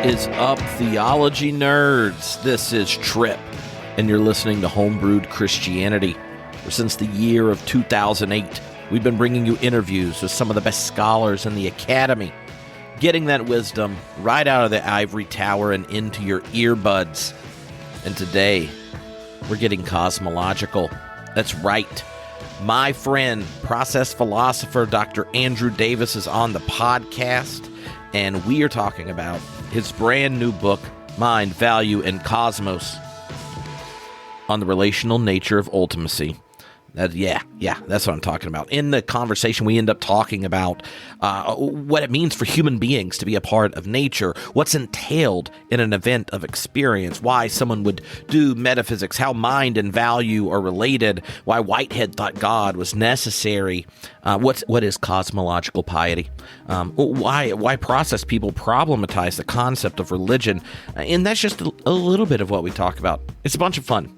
is up, theology nerds? This is Trip, and you're listening to Homebrewed Christianity. Since the year of 2008, we've been bringing you interviews with some of the best scholars in the academy, getting that wisdom right out of the ivory tower and into your earbuds. And today, we're getting cosmological. That's right. My friend, process philosopher Dr. Andrew Davis is on the podcast, and we are talking about his brand new book, Mind, Value, and Cosmos, on the relational nature of ultimacy. Yeah, that's what I'm talking about. In the conversation, we end up talking about what it means for human beings to be a part of nature, what's entailed in an event of experience, why someone would do metaphysics, how mind and value are related, why Whitehead thought God was necessary, what is cosmological piety, why process people problematize the concept of religion, and that's just a little bit of what we talk about. It's a bunch of fun.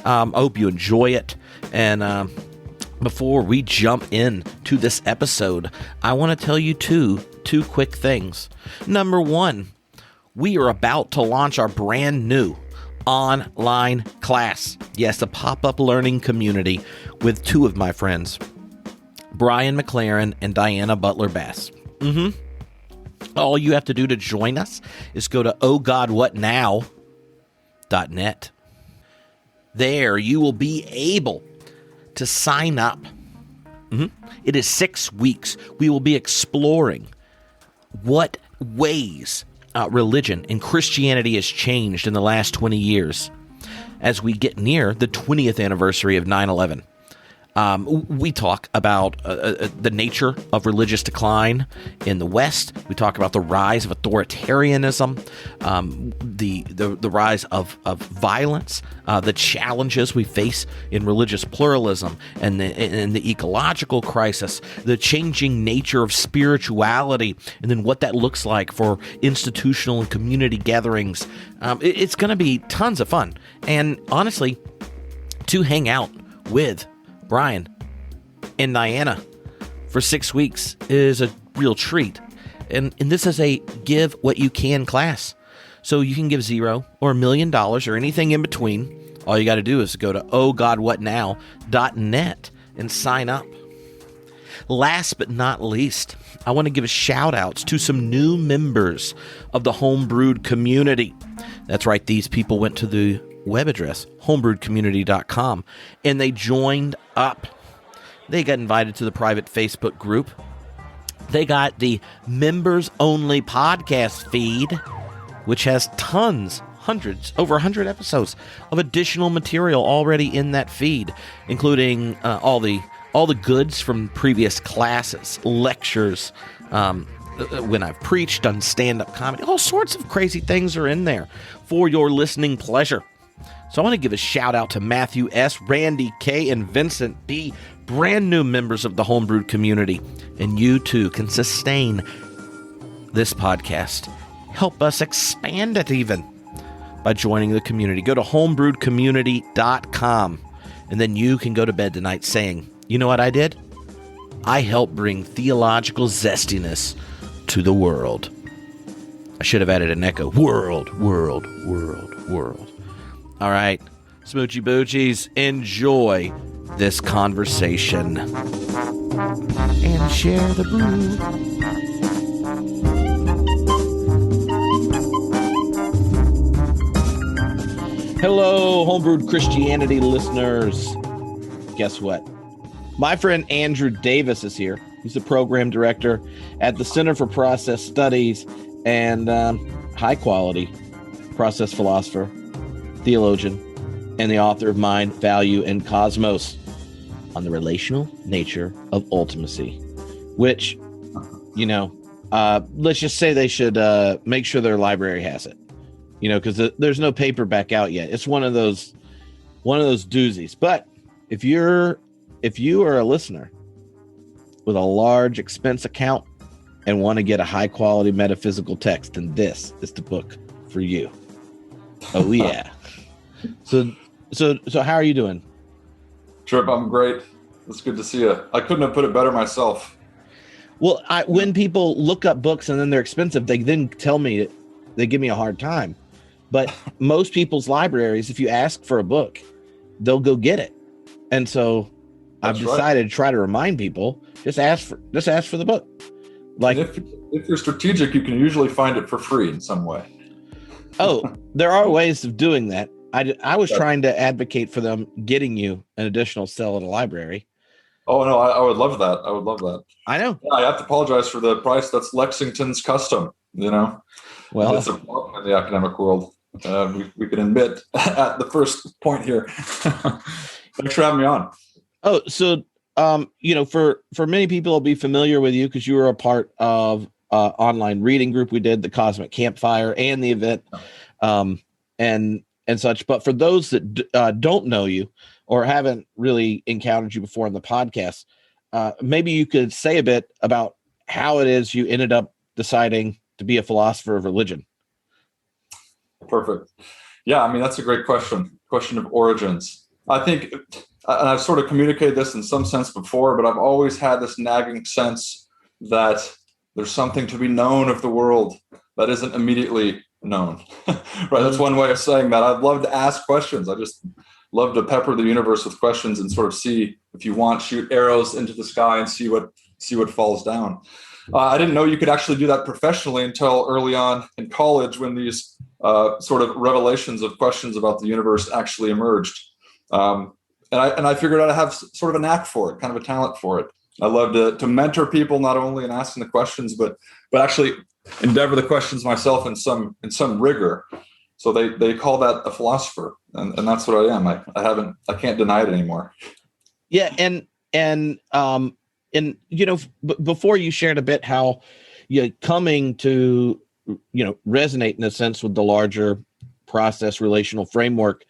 I hope you enjoy it. And before we jump into this episode, I want to tell you two quick things. Number one, we are about to launch our brand new online class. Yes, a pop-up learning community with two of my friends, Brian McLaren and Diana Butler-Bass. All you have to do to join us is go to ohgodwhatnow.net. There, you will be able to sign up. It is 6 weeks. We will be exploring what ways religion and Christianity has changed in the last 20 years as we get near the 20th anniversary of 9/11. We talk about the nature of religious decline in the West. We talk about the rise of authoritarianism, the rise of violence, the challenges we face in religious pluralism, and the ecological crisis, the changing nature of spirituality, and then what that looks like for institutional and community gatherings. It's going to be tons of fun. And honestly, to hang out with Brian and Diana for 6 weeks is a real treat. And this is a give what you can class. So you can give $0 or $1 million or anything in between. All you got to do is go to ohgodwhatnow.net and sign up. Last but not least, I want to give a shout outs to some new members of the Homebrewed community. That's right, these people went to the web address, homebrewedcommunity.com, and they joined up. They got invited to the private Facebook group. They got the members-only podcast feed, which has over 100 episodes of additional material already in that feed, including all the goods from previous classes, lectures, when I've preached, done stand-up comedy, all sorts of crazy things are in there for your listening pleasure. So I want to give a shout out to Matthew S., Randy K., and Vincent B., brand new members of the Homebrewed community. And you too can sustain this podcast. Help us expand it even by joining the community. Go to homebrewedcommunity.com, and then you can go to bed tonight saying, you know what I did? I helped bring theological zestiness to the world. I should have added an echo. World. All right, Smoochy Boochies, enjoy this conversation. And share the brew. Hello, Homebrewed Christianity listeners. Guess what? My friend Andrew Davis is here. He's the program director at the Center for Process Studies and high-quality process philosopher, theologian, and the author of Mind, Value, and Cosmos on the relational nature of ultimacy, which, let's just say they should make sure their library has it, because there's no paperback out yet. It's one of those doozies. But if you are a listener with a large expense account and want to get a high quality metaphysical text, then this is the book for you. Oh yeah. So how are you doing? Trip, I'm great. It's good to see you. I couldn't have put it better myself. Well, when people look up books and then they're expensive, they then tell me they give me a hard time. But most people's libraries, if you ask for a book, they'll go get it. And so I've decided to try to remind people, just ask for the book. Like, if you're strategic, you can usually find it for free in some way. Oh, there are ways of doing that. I was trying to advocate for them getting you an additional cell at a library. Oh, no, I would love that. I would love that. I know. Yeah, I have to apologize for the price. That's Lexington's custom, Well, it's a problem in the academic world. We can admit at the first point here. Thanks for having me on. Oh, so, for many people, will be familiar with you because you were a part of online reading group we did, the Cosmic Campfire, and the event, and such. But for those that don't know you or haven't really encountered you before in the podcast, maybe you could say a bit about how it is you ended up deciding to be a philosopher of religion. Perfect. Yeah, I mean, that's a great question of origins. I think, and I've sort of communicated this in some sense before, but I've always had this nagging sense that there's something to be known of the world that isn't immediately known. Right. That's one way of saying that. I'd love to ask questions. I just love to pepper the universe with questions and sort of see, if you want, shoot arrows into the sky and see what falls down. I didn't know you could actually do that professionally until early on in college, when these sort of revelations of questions about the universe actually emerged. And I figured out I have sort of a knack for it, kind of a talent for it. I love to mentor people, not only in asking the questions, but actually endeavor the questions myself in some rigor. So they call that a philosopher, and that's what I am. I can't deny it anymore. Yeah, and before you shared a bit how you're coming to resonate in a sense with the larger process relational framework.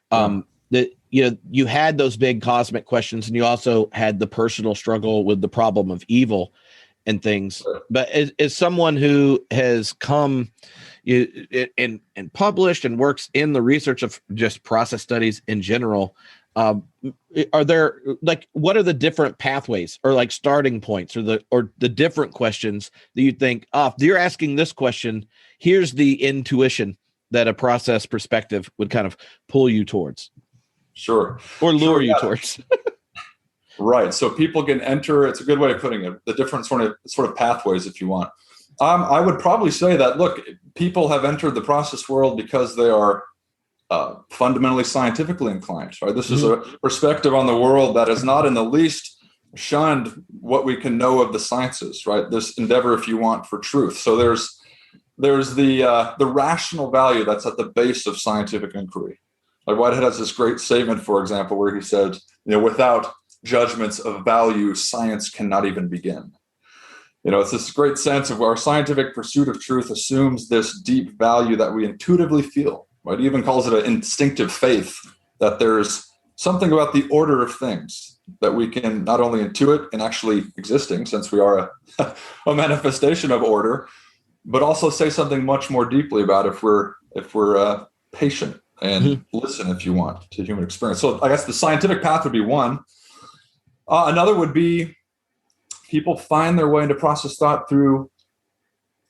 That you had those big cosmic questions, and you also had the personal struggle with the problem of evil and things. But as someone who has come and published and works in the research of just process studies in general, are there, like, what are the different pathways or like starting points or the different questions that you think, if you're asking this question, here's the intuition that a process perspective would kind of pull you towards? Sure. Or lure you towards. Right. So people can enter, it's a good way of putting it, the different sort of pathways, if you want. I would probably say that, look, people have entered the process world because they are fundamentally scientifically inclined. Right? This is a perspective on the world that is not in the least shunned what we can know of the sciences, right? This endeavor, if you want, for truth. So there's the rational value that's at the base of scientific inquiry. Like Whitehead has this great statement, for example, where he said, without judgments of value, science cannot even begin. It's this great sense of our scientific pursuit of truth assumes this deep value that we intuitively feel. Right? He even calls it an instinctive faith that there's something about the order of things that we can not only intuit in actually existing, since we are a manifestation of order, but also say something much more deeply about if we're patient and listen, if you want, to human experience. So I guess the scientific path would be one. Another would be people find their way into process thought through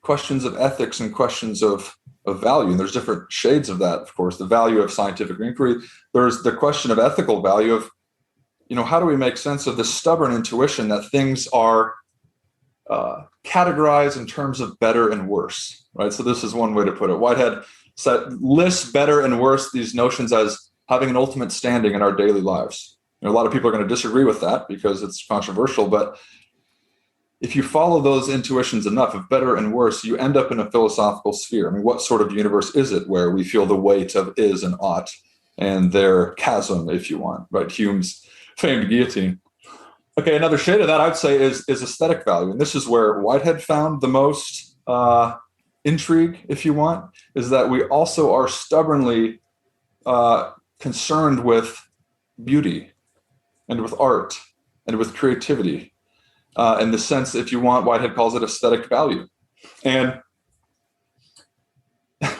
questions of ethics and questions of value. And there's different shades of that, of course. The value of scientific inquiry. There's the question of ethical value of, how do we make sense of this stubborn intuition that things are categorized in terms of better and worse, right? So this is one way to put it. Whitehead lists better and worse, these notions, as having an ultimate standing in our daily lives. A lot of people are going to disagree with that because it's controversial, but if you follow those intuitions enough of better and worse, you end up in a philosophical sphere. I mean, what sort of universe is it where we feel the weight of is and ought and their chasm, if you want, right? Hume's famed guillotine. Okay, another shade of that I'd say is aesthetic value. And this is where Whitehead found the most intrigue, if you want, is that we also are stubbornly concerned with beauty and with art and with creativity. In the sense, if you want, Whitehead calls it aesthetic value. And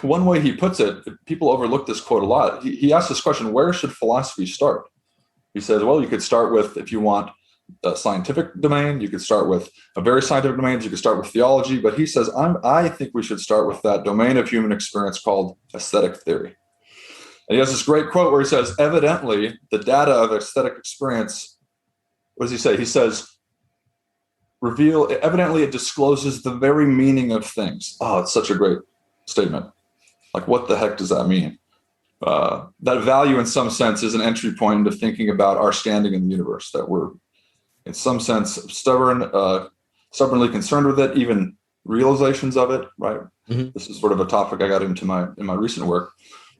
one way he puts it, people overlook this quote a lot. He asks this question, where should philosophy start? He says, well, you could start with, if you want, a scientific domain. You could start with a very scientific domain. You could start with theology. But he says, I think we should start with that domain of human experience called aesthetic theory. And he has this great quote where he says, evidently, the data of aesthetic experience, what does he say? He says, evidently it discloses the very meaning of things. Oh, it's such a great statement. Like, what the heck does that mean? That value, in some sense, is an entry point into thinking about our standing in the universe, that we're, in some sense, stubbornly concerned with it, even realizations of it, right? Mm-hmm. This is sort of a topic I got into in my recent work.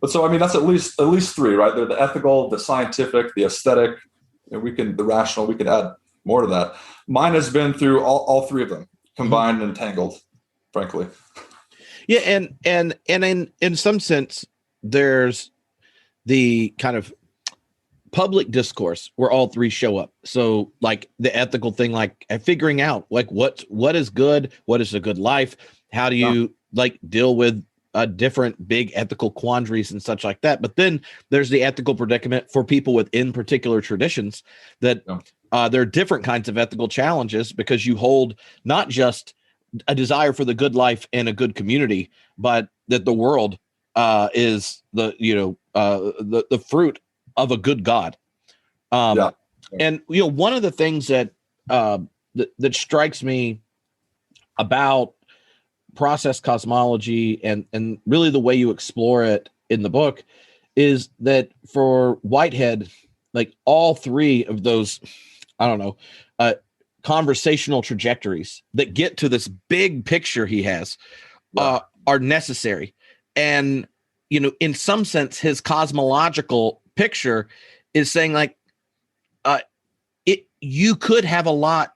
But so, I mean, that's at least three, right? They're the ethical, the scientific, the aesthetic, and the rational. We could add more to that. Mine has been through all three of them combined mm-hmm. and entangled, frankly. Yeah, and in some sense, there's the kind of public discourse where all three show up. So like the ethical thing, like figuring out like what is good, what is a good life, how do you like deal with different big ethical quandaries and such like that. But then there's the ethical predicament for people within particular traditions that there are different kinds of ethical challenges, because you hold not just a desire for the good life and a good community, but that the world is the fruit of a good God. And one of the things that that strikes me about process cosmology and really the way you explore it in the book is that for Whitehead, like all three of those, conversational trajectories that get to this big picture he has are necessary. And, in some sense, his cosmological picture is saying like, you could have a lot,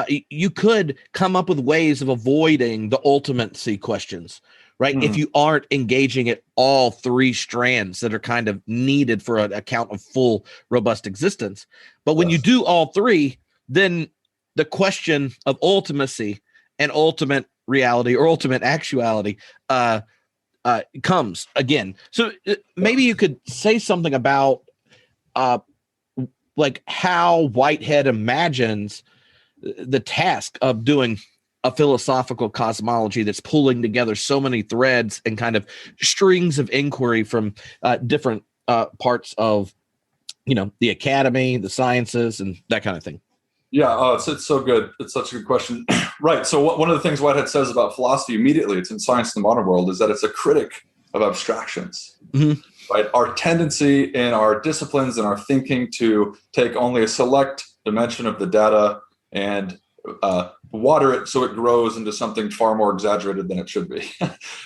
you could come up with ways of avoiding the ultimacy questions, right? Mm-hmm. If you aren't engaging at all three strands that are kind of needed for an account of full, robust existence. But when you do all three, then the question of ultimacy and ultimate reality or ultimate actuality comes again. So maybe you could say something about like how Whitehead imagines the task of doing a philosophical cosmology that's pulling together so many threads and kind of strings of inquiry from different parts of, the academy, the sciences, and that kind of thing. Yeah, it's so good. It's such a good question. Right. So one of the things Whitehead says about philosophy immediately, it's in Science in the Modern World, is that it's a critic of abstractions. Mm-hmm. Right. Our tendency in our disciplines and our thinking to take only a select dimension of the data and water it so it grows into something far more exaggerated than it should be.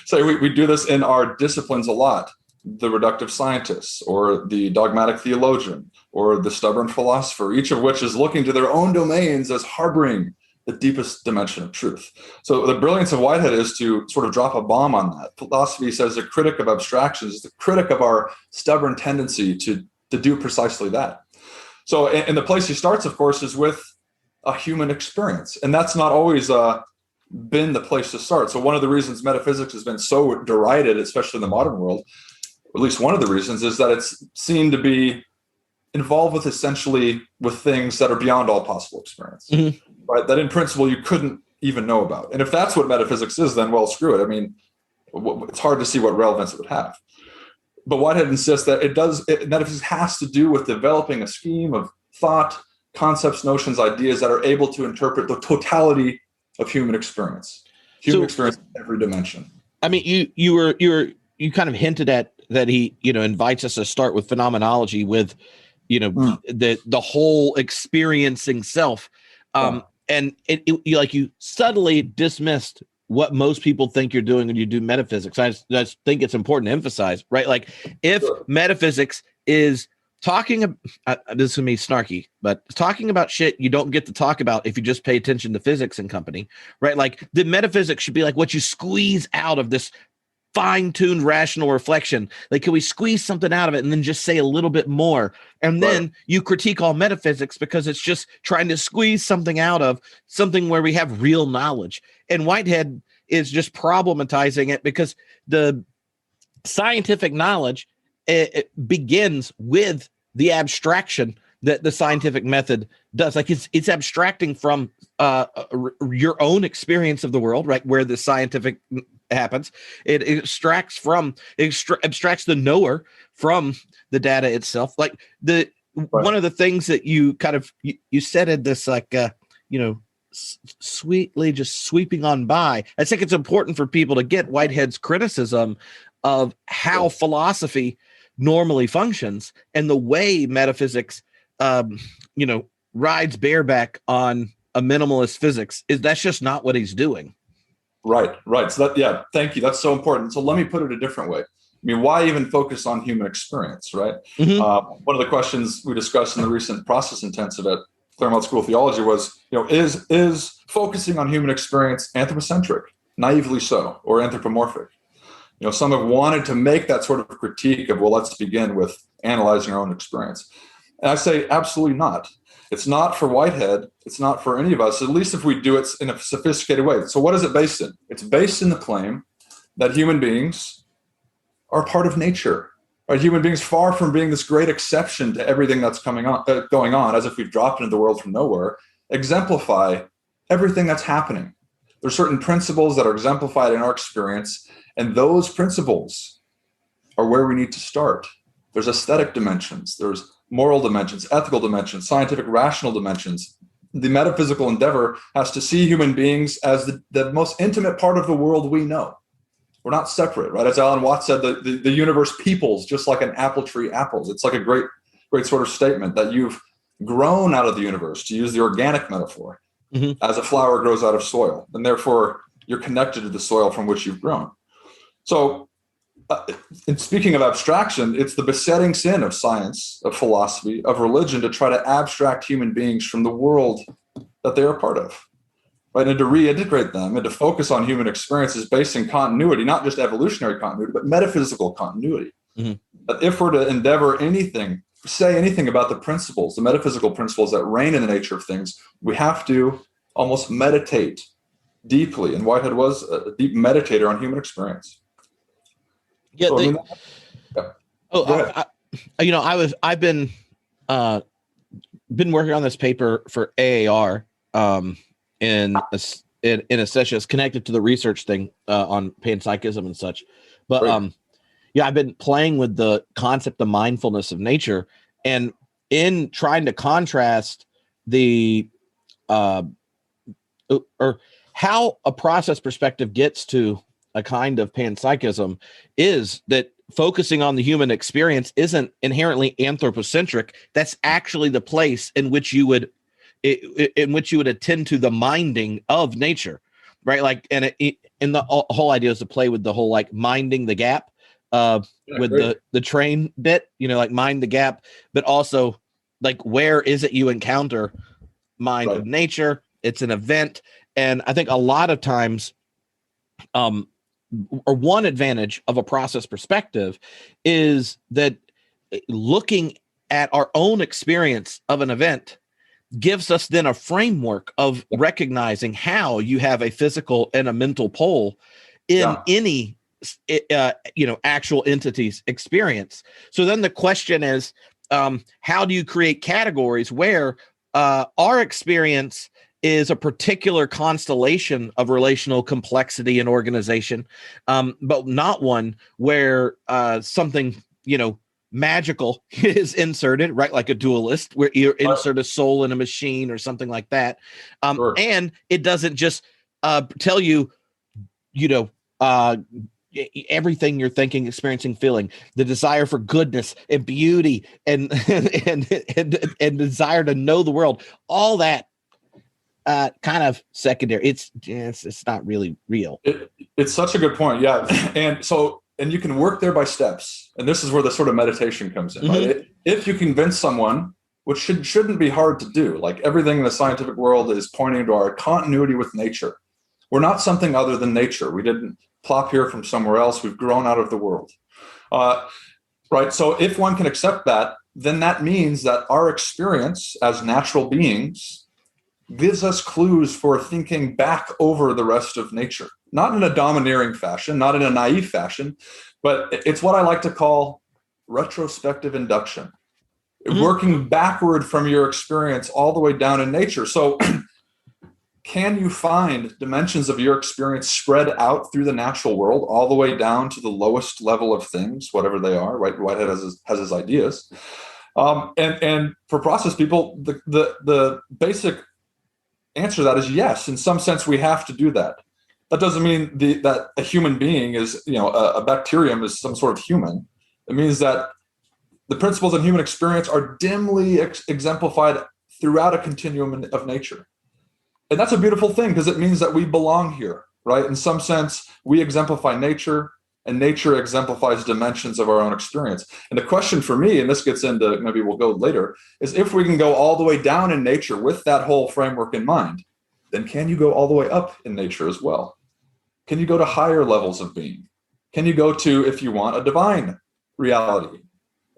So we do this in our disciplines a lot. The reductive scientists or the dogmatic theologian or the stubborn philosopher, each of which is looking to their own domains as harboring the deepest dimension of truth. So the brilliance of Whitehead is to sort of drop a bomb on that. Philosophy says a critic of abstractions is the critic of our stubborn tendency to do precisely that. So and the place he starts, of course, is with a human experience. And that's not always been the place to start. So one of the reasons metaphysics has been so derided, especially in the modern world, at least one of the reasons, is that it's seen to be involved with things that are beyond all possible experience, right? That in principle you couldn't even know about. And if that's what metaphysics is, then well, screw it. I mean, it's hard to see what relevance it would have. But Whitehead insists that metaphysics has to do with developing a scheme of thought, concepts, notions, ideas that are able to interpret the totality of human experience. Experience in every dimension. I mean, you kind of hinted at that he, invites us to start with phenomenology with, the whole experiencing self. And you subtly dismissed what most people think you're doing when you do metaphysics. I just think it's important to emphasize, right? Like if metaphysics is talking, this is going to be snarky, but talking about shit you don't get to talk about if you just pay attention to physics and company, right? Like the metaphysics should be like what you squeeze out of this fine-tuned rational reflection. Like, can we squeeze something out of it and then just say a little bit more? And then you critique all metaphysics because it's just trying to squeeze something out of something where we have real knowledge. And Whitehead is just problematizing it because the scientific knowledge it begins with the abstraction that the scientific method does. Like it's abstracting from your own experience of the world, right, where the scientific happens. It abstracts the knower from the data itself. Like one of the things that you kind of you said in this, like sweetly just sweeping on by. I think it's important for people to get Whitehead's criticism of how philosophy normally functions and the way metaphysics rides bareback on a minimalist physics. That's just not what he's doing. Right. So thank you. That's so important. So let me put it a different way. I mean, why even focus on human experience, right? Mm-hmm. One of the questions we discussed in the recent process intensive at Claremont School of Theology was, is focusing on human experience anthropocentric, naively so, or anthropomorphic? Some have wanted to make that sort of critique of, well, let's begin with analyzing our own experience. And I say, absolutely not. It's not for Whitehead. It's not for any of us, at least if we do it in a sophisticated way. So what is it based in? It's based in the claim that human beings are part of nature. Right? Human beings, far from being this great exception to everything that's going on, as if we've dropped into the world from nowhere, exemplify everything that's happening. There's certain principles that are exemplified in our experience, and those principles are where we need to start. There's aesthetic dimensions, there's moral dimensions, ethical dimensions, scientific rational dimensions. The metaphysical endeavor has to see human beings as the most intimate part of the world we know. We're not separate, right? As Alan Watts said, the universe peoples just like an apple tree apples. It's like a great sort of statement that you've grown out of the universe, to use the organic metaphor, as a flower grows out of soil. And therefore, you're connected to the soil from which you've grown. So, in speaking of abstraction, it's the besetting sin of science, of philosophy, of religion to try to abstract human beings from the world that they are part of, right? And to reintegrate them and to focus on human experiences based in continuity, not just evolutionary continuity, but metaphysical continuity. Mm-hmm. That if we're to endeavor say anything about the principles, the metaphysical principles that reign in the nature of things, we have to almost meditate deeply. And Whitehead was a deep meditator on human experience. Yeah. I've been working on this paper for AAR in a session that's connected to the research thing on panpsychism and such. But I've been playing with the concept of mindfulness of nature, and in trying to contrast the or how a process perspective gets to a kind of panpsychism is that focusing on the human experience isn't inherently anthropocentric. That's actually the place in which you would attend to the minding of nature, right? Like, and the whole idea is to play with the whole like minding the gap with the train bit, like mind the gap, but also like where is it you encounter mind of nature? It's an event, and I think a lot of times, or one advantage of a process perspective is that looking at our own experience of an event gives us then a framework of recognizing how you have a physical and a mental pole in any actual entity's experience. So then the question is, how do you create categories where our experience is a particular constellation of relational complexity and organization, but not one where something, magical is inserted, right? Like a dualist, where you insert a soul in a machine or something like that. And it doesn't just tell you, everything you're thinking, experiencing, feeling, the desire for goodness and beauty and desire to know the world, all that kind of secondary. It's not really real. It's such a good point. Yeah. And you can work there by steps. And this is where the sort of meditation comes in, right? If you convince someone, which shouldn't be hard to do, like everything in the scientific world is pointing to our continuity with nature. We're not something other than nature. We didn't plop here from somewhere else. We've grown out of the world. Right. So if one can accept that, then that means that our experience as natural beings gives us clues for thinking back over the rest of nature, not in a domineering fashion, not in a naive fashion, but it's what I like to call retrospective induction. working backward from your experience all the way down in nature. So can you find dimensions of your experience spread out through the natural world all the way down to the lowest level of things, whatever they are, right? Whitehead has his ideas. And for process people, the basic answer to that is yes. In some sense, we have to do that. That doesn't mean that a human being is, a bacterium is some sort of human. It means that the principles of human experience are dimly exemplified throughout a continuum of nature. And that's a beautiful thing because it means that we belong here, right? In some sense, we exemplify nature, and nature exemplifies dimensions of our own experience. And the question for me, and this gets into, maybe we'll go later, is if we can go all the way down in nature with that whole framework in mind, then can you go all the way up in nature as well? Can you go to higher levels of being? Can you go to, if you want, a divine reality?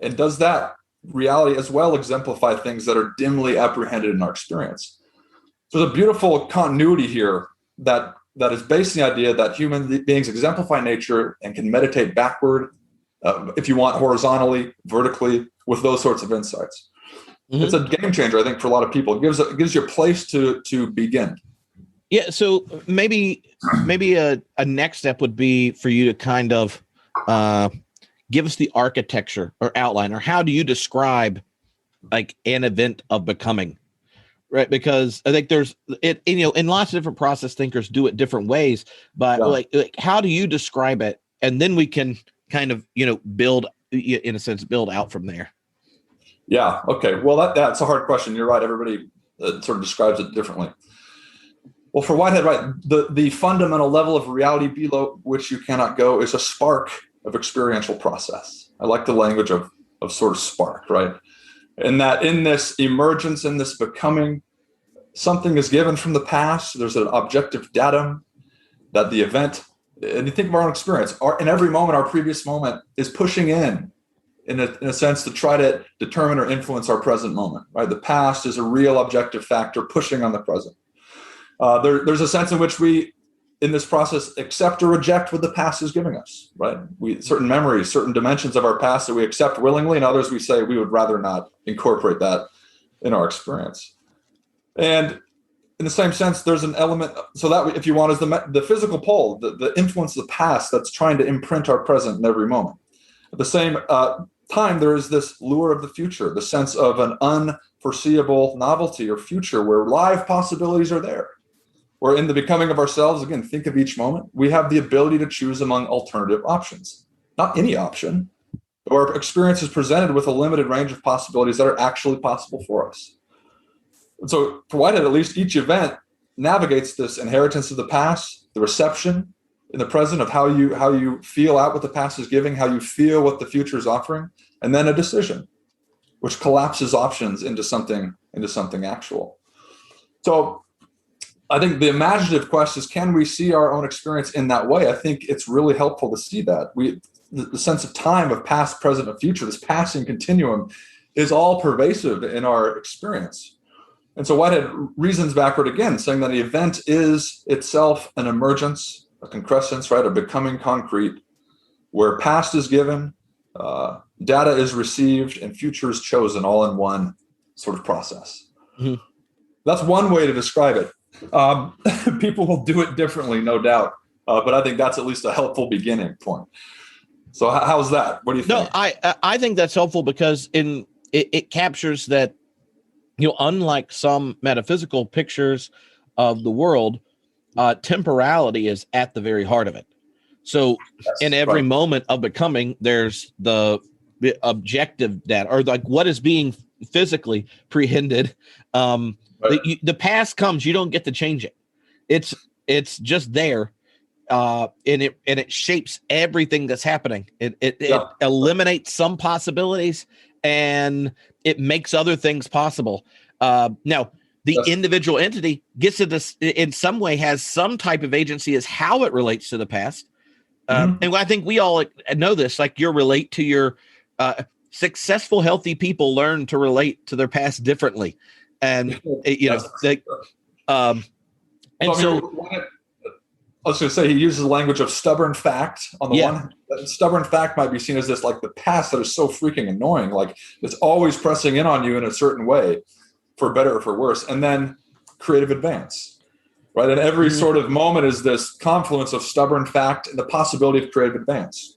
And does that reality as well exemplify things that are dimly apprehended in our experience? So there's a beautiful continuity here that is based on the idea that human beings exemplify nature and can meditate backward, if you want, horizontally, vertically, with those sorts of insights. It's a game changer, I think, for a lot of people. It gives you a place to begin. Yeah. So maybe a next step would be for you to kind of give us the architecture or outline, or how do you describe like an event of becoming? Right, because I think there's it, and lots of different process thinkers do it different ways. But like, how do you describe it? And then we can kind of, build, in a sense, build out from there. Yeah. Okay. Well, that's a hard question. You're right. Everybody sort of describes it differently. Well, for Whitehead, right, the fundamental level of reality below which you cannot go is a spark of experiential process. I like the language of sort of spark, right? And that in this emergence, in this becoming, something is given from the past. There's an objective datum that the event, and you think of our own experience, in every moment, our previous moment is pushing in a sense, to try to determine or influence our present moment, right? The past is a real objective factor pushing on the present. There's a sense in which we, in this process, accept or reject what the past is giving us, right? Certain memories, certain dimensions of our past that we accept willingly, and others we say we would rather not incorporate that in our experience. And in the same sense, there's an element, so that, if you want, is the physical pole, the influence of the past that's trying to imprint our present in every moment. At the same time, there is this lure of the future, the sense of an unforeseeable novelty or future where live possibilities are there. Or in the becoming of ourselves, again, think of each moment, we have the ability to choose among alternative options. Not any option, but our experience is presented with a limited range of possibilities that are actually possible for us. And so for Whitehead, at least, each event navigates this inheritance of the past, the reception in the present of how you feel out what the past is giving, how you feel what the future is offering, and then a decision, which collapses options into something actual. So I think the imaginative quest is, can we see our own experience in that way? I think it's really helpful to see that. The sense of time, of past, present, and future, this passing continuum, is all pervasive in our experience. And so Whitehead reasons backward again, saying that the event is itself an emergence, a concrescence, right, a becoming concrete, where past is given, data is received, and future is chosen all in one sort of process. Mm-hmm. That's one way to describe it. People will do it differently, no doubt, but I think that's at least a helpful beginning point. So how's that? What do you think? No, I think that's helpful because it captures that, unlike some metaphysical pictures of the world, temporality is at the very heart of it. So in every moment of becoming, there's the objective data, or like what is being physically prehended. Right. The past comes, you don't get to change it. It's just there, and it shapes everything that's happening. It eliminates some possibilities, and it makes other things possible. Now, the individual entity gets to this in some way, has some type of agency as how it relates to the past. And I think we all know this. Like, you relate to your successful, healthy people learn to relate to their past differently. And I was going to say, he uses the language of stubborn fact. On the one hand, stubborn fact might be seen as this, like the past that is so freaking annoying, like it's always pressing in on you in a certain way, for better or for worse. And then creative advance, right? And every sort of moment is this confluence of stubborn fact and the possibility of creative advance.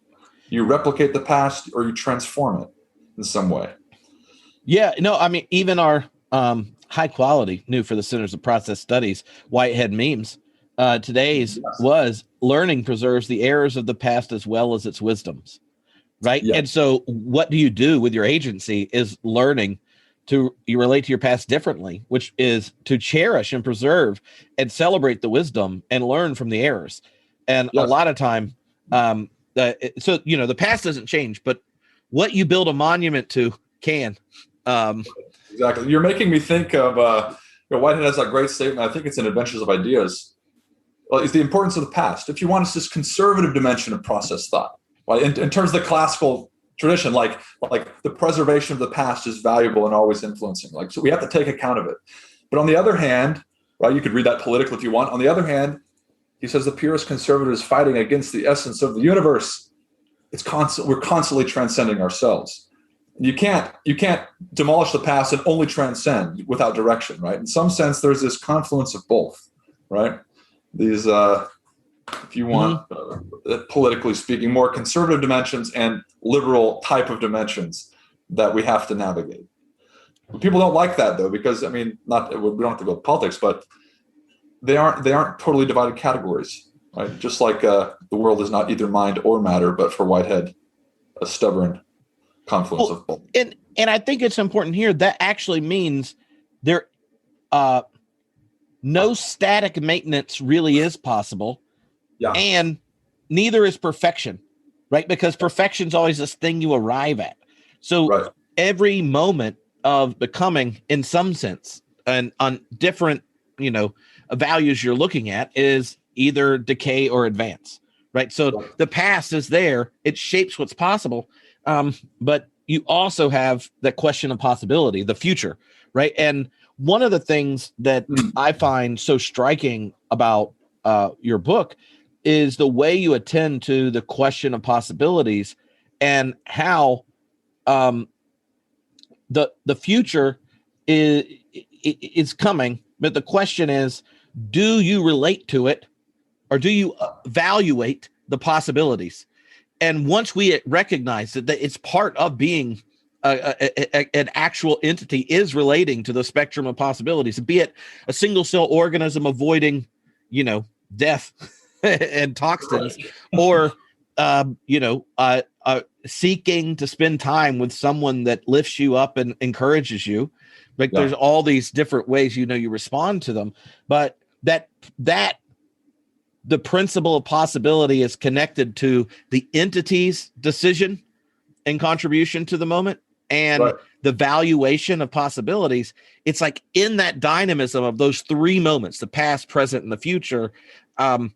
You replicate the past or you transform it in some way. Yeah, no, I mean, even our high quality, new for the Centers of Process Studies, Whitehead memes, today's was learning preserves the errors of the past as well as its wisdoms, right? Yes. And so what do you do with your agency is learning to you relate to your past differently, which is to cherish and preserve and celebrate the wisdom and learn from the errors. And a lot of time, so, you know, the past doesn't change, but what you build a monument to can. Exactly. You're making me think of, Whitehead has that great statement. I think it's in Adventures of Ideas. Well, it's the importance of the past. If you want, it's this conservative dimension of process thought, right? In terms of the classical tradition, like the preservation of the past is valuable and always influencing. Like, so we have to take account of it. But on the other hand, right, you could read that politically if you want. On the other hand, he says the purest conservative is fighting against the essence of the universe. We're constantly transcending ourselves. You can't demolish the past and only transcend without direction, right? In some sense, there's this confluence of both, right? These, if you want, politically speaking, more conservative dimensions and liberal type of dimensions that we have to navigate. People don't like that, though, because, I mean, we don't have to go to politics, but they aren't totally divided categories, right? Just like the world is not either mind or matter, but for Whitehead, a stubborn confluence of both. And I think it's important here that actually means there no static maintenance really is possible. Yeah. And neither is perfection, right? Because perfection is always this thing you arrive at. So every moment of becoming, in some sense, and on different, values you're looking at, is either decay or advance, right? So the past is there. It shapes what's possible. But you also have that question of possibility, the future, right? And one of the things that I find so striking about your book is the way you attend to the question of possibilities and how the future is coming. But the question is, do you relate to it, or do you evaluate the possibilities? And once we recognize that it's part of being an actual entity is relating to the spectrum of possibilities, be it a single cell organism avoiding, death and toxins, or, seeking to spend time with someone that lifts you up and encourages you. Like there's all these different ways, you respond to them, but that the principle of possibility is connected to the entity's decision and contribution to the moment and the valuation of possibilities. It's like in that dynamism of those three moments, the past, present, and the future, that's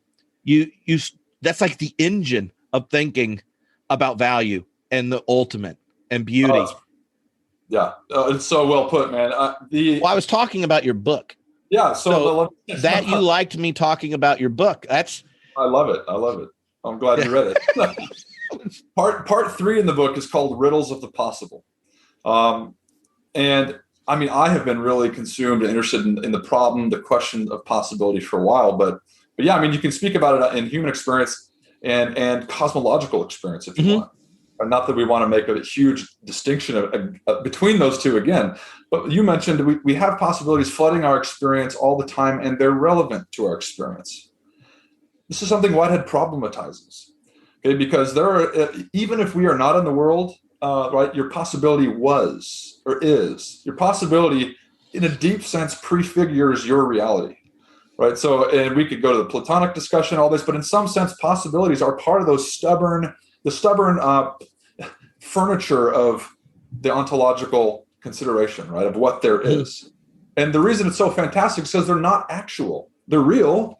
like the engine of thinking about value and the ultimate and beauty. It's so well put, man. I was talking about your book. Yeah, so that you liked me talking about your book. I love it. I'm glad you read it. Part 3 in the book is called Riddles of the Possible. And I mean, I have been really consumed and interested in the problem, the question of possibility for a while, but yeah, I mean, you can speak about it in human experience and cosmological experience if you want. Not that we want to make a huge distinction between those two again, but you mentioned we have possibilities flooding our experience all the time, and they're relevant to our experience. This is something Whitehead problematizes, okay? Because there are, even if we are not in the world, right? Your possibility was or is. Your possibility, in a deep sense, prefigures your reality, right? So, and we could go to the Platonic discussion, all this, but in some sense, possibilities are part of those stubborn furniture of the ontological consideration, right, of what there is. And the reason it's so fantastic is because they're not actual. They're real.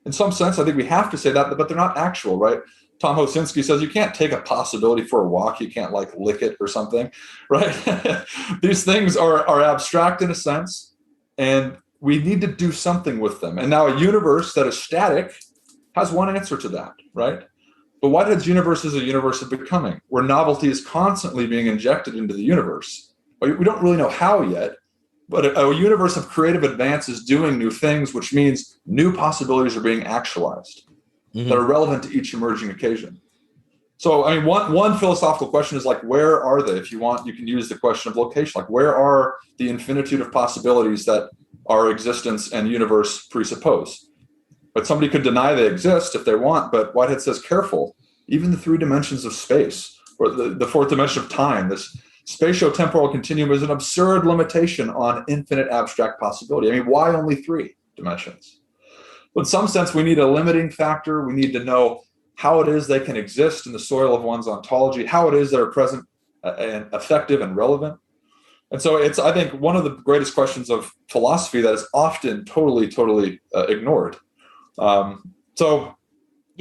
In some sense, I think we have to say that, but they're not actual, right? Tom Hosinski says you can't take a possibility for a walk. You can't lick it or something, right? These things are abstract in a sense, and we need to do something with them. And now a universe that is static has one answer to that, right? But Whitehead's universe is a universe of becoming, where novelty is constantly being injected into the universe. We don't really know how yet, but a universe of creative advance is doing new things, which means new possibilities are being actualized that are relevant to each emerging occasion. So, I mean, one philosophical question is like, where are they? If you want, you can use the question of location. Like, where are the infinitude of possibilities that our existence and universe presuppose? But somebody could deny they exist if they want, but Whitehead says, careful, even the three dimensions of space, or the fourth dimension of time, this spatio-temporal continuum is an absurd limitation on infinite abstract possibility. I mean, why only three dimensions? But in some sense, we need a limiting factor. We need to know how it is they can exist in the soil of one's ontology, how it is they're present and effective and relevant. And so it's, I think, one of the greatest questions of philosophy that is often totally ignored. Yeah,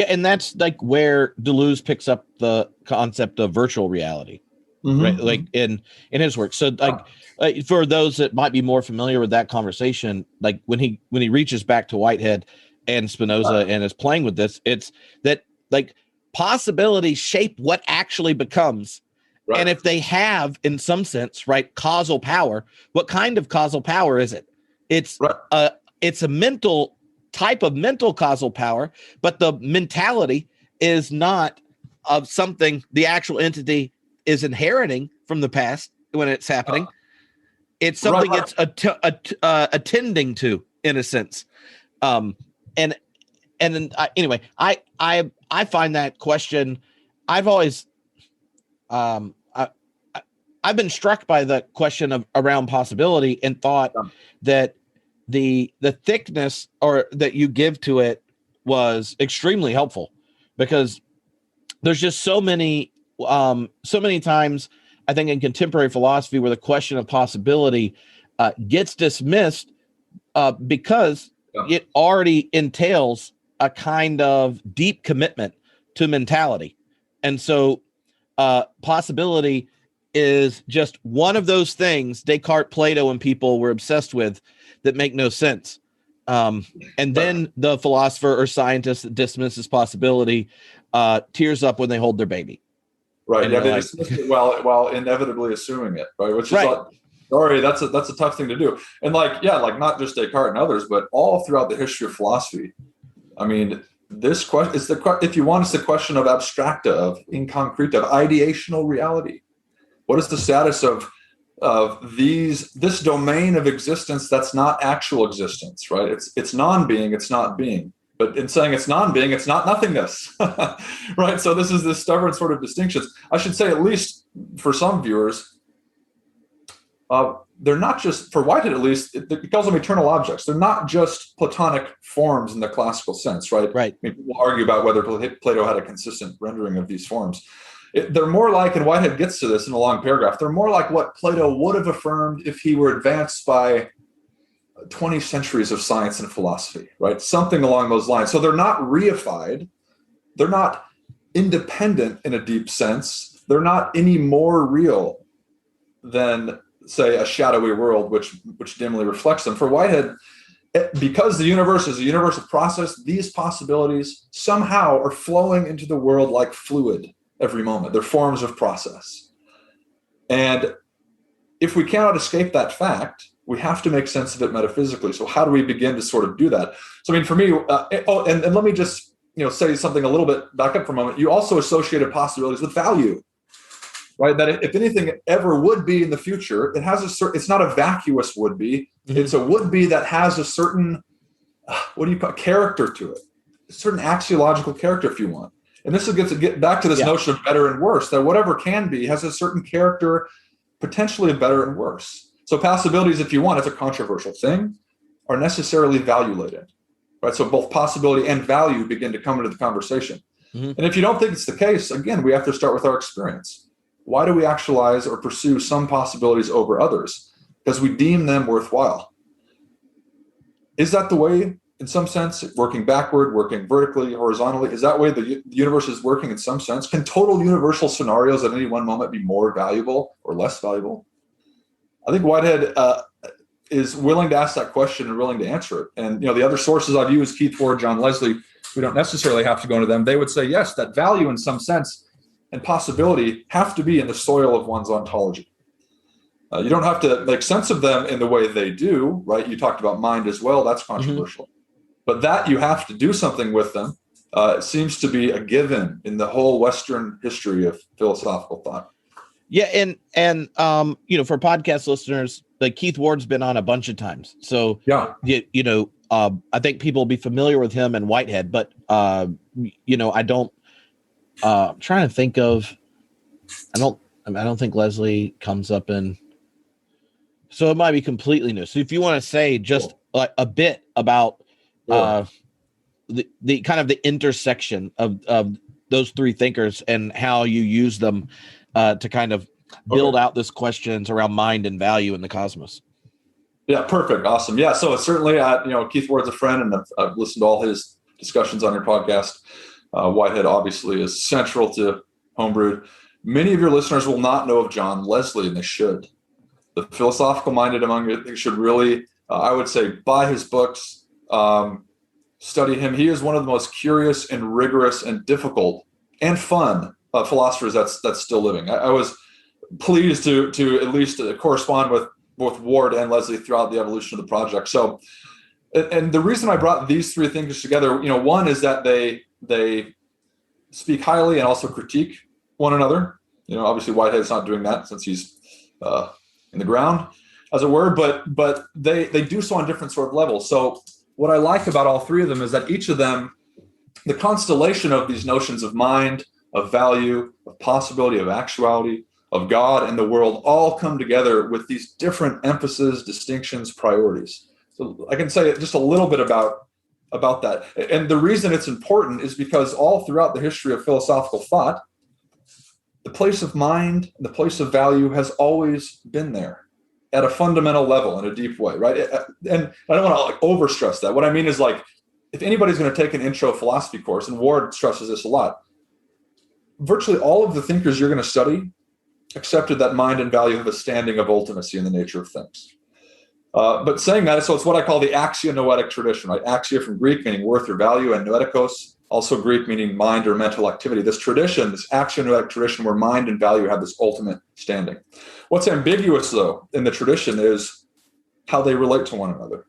and that's like where Deleuze picks up the concept of virtual reality, right? Like in his work. So like for those that might be more familiar with that conversation, like when he reaches back to Whitehead and Spinoza and is playing with this, it's that like possibilities shape what actually becomes. Right. And if they have, in some sense, right, causal power, what kind of causal power is it? It's a mental type of mental causal power, but the mentality is not of something the actual entity is inheriting from the past when it's happening. It's something it's attending to, in a sense. And then anyway, I find that question, I've always I've been struck by the question of around possibility and thought that the thickness or that you give to it was extremely helpful, because there's just so many times I think in contemporary philosophy where the question of possibility gets dismissed because it already entails a kind of deep commitment to mentality. And so possibility is just one of those things Descartes, Plato, and people were obsessed with that make no sense. And then the philosopher or scientist that dismisses possibility tears up when they hold their baby. Right. Yeah, they dismiss it while inevitably assuming it. Right. Which is sorry, that's a tough thing to do. And like not just Descartes and others, but all throughout the history of philosophy. I mean, this question is if you want, it's the question of abstracta, of inconcreta, of ideational reality. What is the status of this domain of existence that's not actual existence, right? It's non-being, it's not being. But in saying it's non-being, it's not nothingness, right? So this is this stubborn sort of distinctions. I should say, at least for some viewers, they're not just, for Whitehead at least, it calls them eternal objects. They're not just Platonic forms in the classical sense, right? Right. I mean, people argue about whether Plato had a consistent rendering of these forms. They're more like, and Whitehead gets to this in a long paragraph, they're more like what Plato would have affirmed if he were advanced by 20 centuries of science and philosophy, right? Something along those lines. So they're not reified. They're not independent in a deep sense. They're not any more real than, say, a shadowy world, which dimly reflects them. For Whitehead, because the universe is a universe of process, these possibilities somehow are flowing into the world like fluid every moment. They're forms of process. And if we cannot escape that fact, we have to make sense of it metaphysically. So how do we begin to sort of do that? So, I mean, for me, and let me just say something a little bit, back up for a moment. You also associated possibilities with value, right? That if anything ever would be in the future, it has a certain, it's not a vacuous would be. Mm-hmm. It's a would be that has a certain, character to it, a certain axiological character, if you want. And this is get back to this notion of better and worse, that whatever can be has a certain character, potentially of better and worse. So possibilities, if you want, it's a controversial thing, are necessarily value-laden, right? So both possibility and value begin to come into the conversation. Mm-hmm. And if you don't think it's the case, again, we have to start with our experience. Why do we actualize or pursue some possibilities over others? Because we deem them worthwhile. Is that the way, in some sense, working backward, working vertically, horizontally? Is that way the universe is working in some sense? Can total universal scenarios at any one moment be more valuable or less valuable? I think Whitehead is willing to ask that question and willing to answer it. And the other sources I've used, Keith Ward, John Leslie, We don't necessarily have to go into them. They would say, yes, that value in some sense and possibility have to be in the soil of one's ontology. You don't have to make sense of them in the way they do, right? You talked about mind as well. That's controversial. But that you have to do something with them, it seems to be a given in the whole Western history of philosophical thought. Yeah, and for podcast listeners, like Keith Ward's been on a bunch of times, so yeah, I think people will be familiar with him and Whitehead, but I don't. I'm trying to think of. I don't think Leslie comes up in. So it might be completely new. So if you want to say just like a bit about the kind of the intersection of those three thinkers and how you use them to kind of build out this questions around mind and value in the cosmos. Yeah, perfect. Awesome. Yeah. So certainly, Keith Ward's a friend, and I've listened to all his discussions on your podcast. Whitehead obviously is central to Homebrewed. Many of your listeners will not know of John Leslie, and they should. The philosophical minded among you, they should really, I would say, buy his books, study him. He is one of the most curious and rigorous and difficult and fun philosophers that's still living. I was pleased to at least correspond with both Ward and Leslie throughout the evolution of the project. So, and the reason I brought these three thinkers together, one is that they speak highly and also critique one another. Obviously Whitehead's not doing that since he's in the ground, as it were, but they do so on different sort of levels. So what I like about all three of them is that each of them, the constellation of these notions of mind, of value, of possibility, of actuality, of God and the world, all come together with these different emphases, distinctions, priorities. So I can say just a little bit about that. And the reason it's important is because all throughout the history of philosophical thought, the place of mind, the place of value has always been there at a fundamental level in a deep way, right? And I don't want to overstress that. What I mean is, like, if anybody's going to take an intro philosophy course, and Ward stresses this a lot, virtually all of the thinkers you're going to study accepted that mind and value have a standing of ultimacy in the nature of things. But saying that, so it's what I call the axionoetic tradition, right? Axia from Greek meaning worth or value, and noetikos, also Greek meaning mind or mental activity. This tradition, this axionoetic tradition where mind and value have this ultimate standing. What's ambiguous, though, in the tradition is how they relate to one another,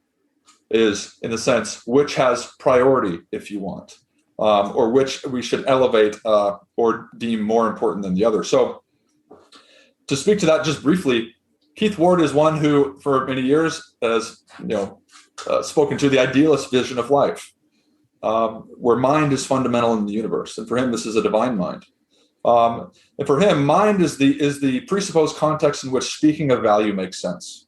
is in the sense which has priority, if you want, or which we should elevate or deem more important than the other. So to speak to that just briefly, Keith Ward is one who, for many years, has spoken to the idealist vision of life, where mind is fundamental in the universe, and for him, this is a divine mind. And for him, mind is the presupposed context in which speaking of value makes sense.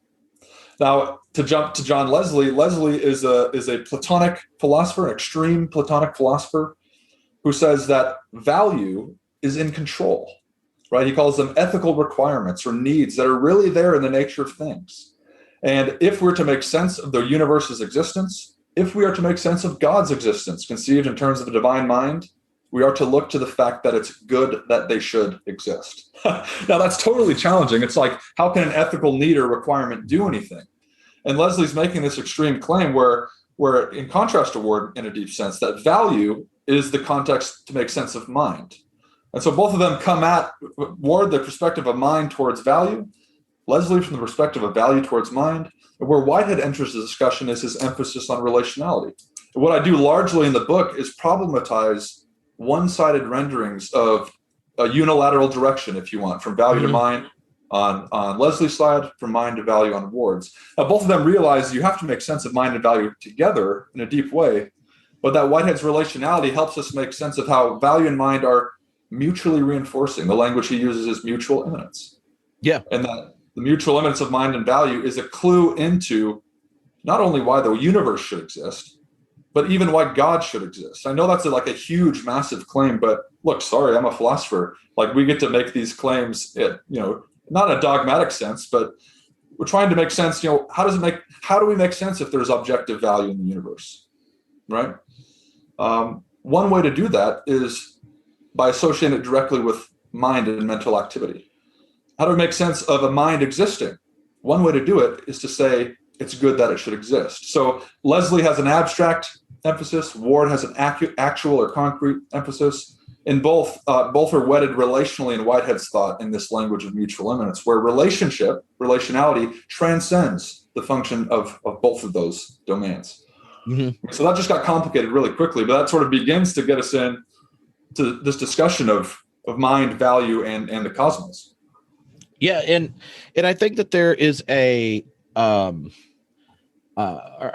Now, to jump to John Leslie, Leslie is a Platonic philosopher, an extreme Platonic philosopher, who says that value is in control. Right? He calls them ethical requirements or needs that are really there in the nature of things. And if we're to make sense of the universe's existence, if we are to make sense of God's existence, conceived in terms of a divine mind, we are to look to the fact that it's good that they should exist. Now, that's totally challenging. It's like, how can an ethical need or requirement do anything? And Leslie's making this extreme claim where in contrast to Ward, in a deep sense, that value is the context to make sense of mind. And so both of them come at Ward the perspective of mind towards value, Leslie from the perspective of value towards mind. And where Whitehead enters the discussion is his emphasis on relationality. And what I do largely in the book is problematize one-sided renderings of a unilateral direction, if you want, from value to mind on Leslie's side, from mind to value on Ward's. Now, both of them realize you have to make sense of mind and value together in a deep way, but that Whitehead's relationality helps us make sense of how value and mind are mutually reinforcing. The language he uses is mutual immanence. Yeah. And that the mutual immanence of mind and value is a clue into not only why the universe should exist, but even why God should exist. I know that's like a huge, massive claim, but look, sorry, I'm a philosopher. Like, we get to make these claims, not in a dogmatic sense, but we're trying to make sense. How do we make sense if there's objective value in the universe, right? One way to do that is by associating it directly with mind and mental activity. How do we make sense of a mind existing? One way to do it is to say it's good that it should exist. So Leslie has an abstract emphasis. Ward has an actual or concrete emphasis. In both are wedded relationally in Whitehead's thought in this language of mutual immanence, where relationality transcends the function of both of those domains. Mm-hmm. So that just got complicated really quickly, but that sort of begins to get us in to this discussion of mind, value, and the cosmos. Yeah, and I think that there is a or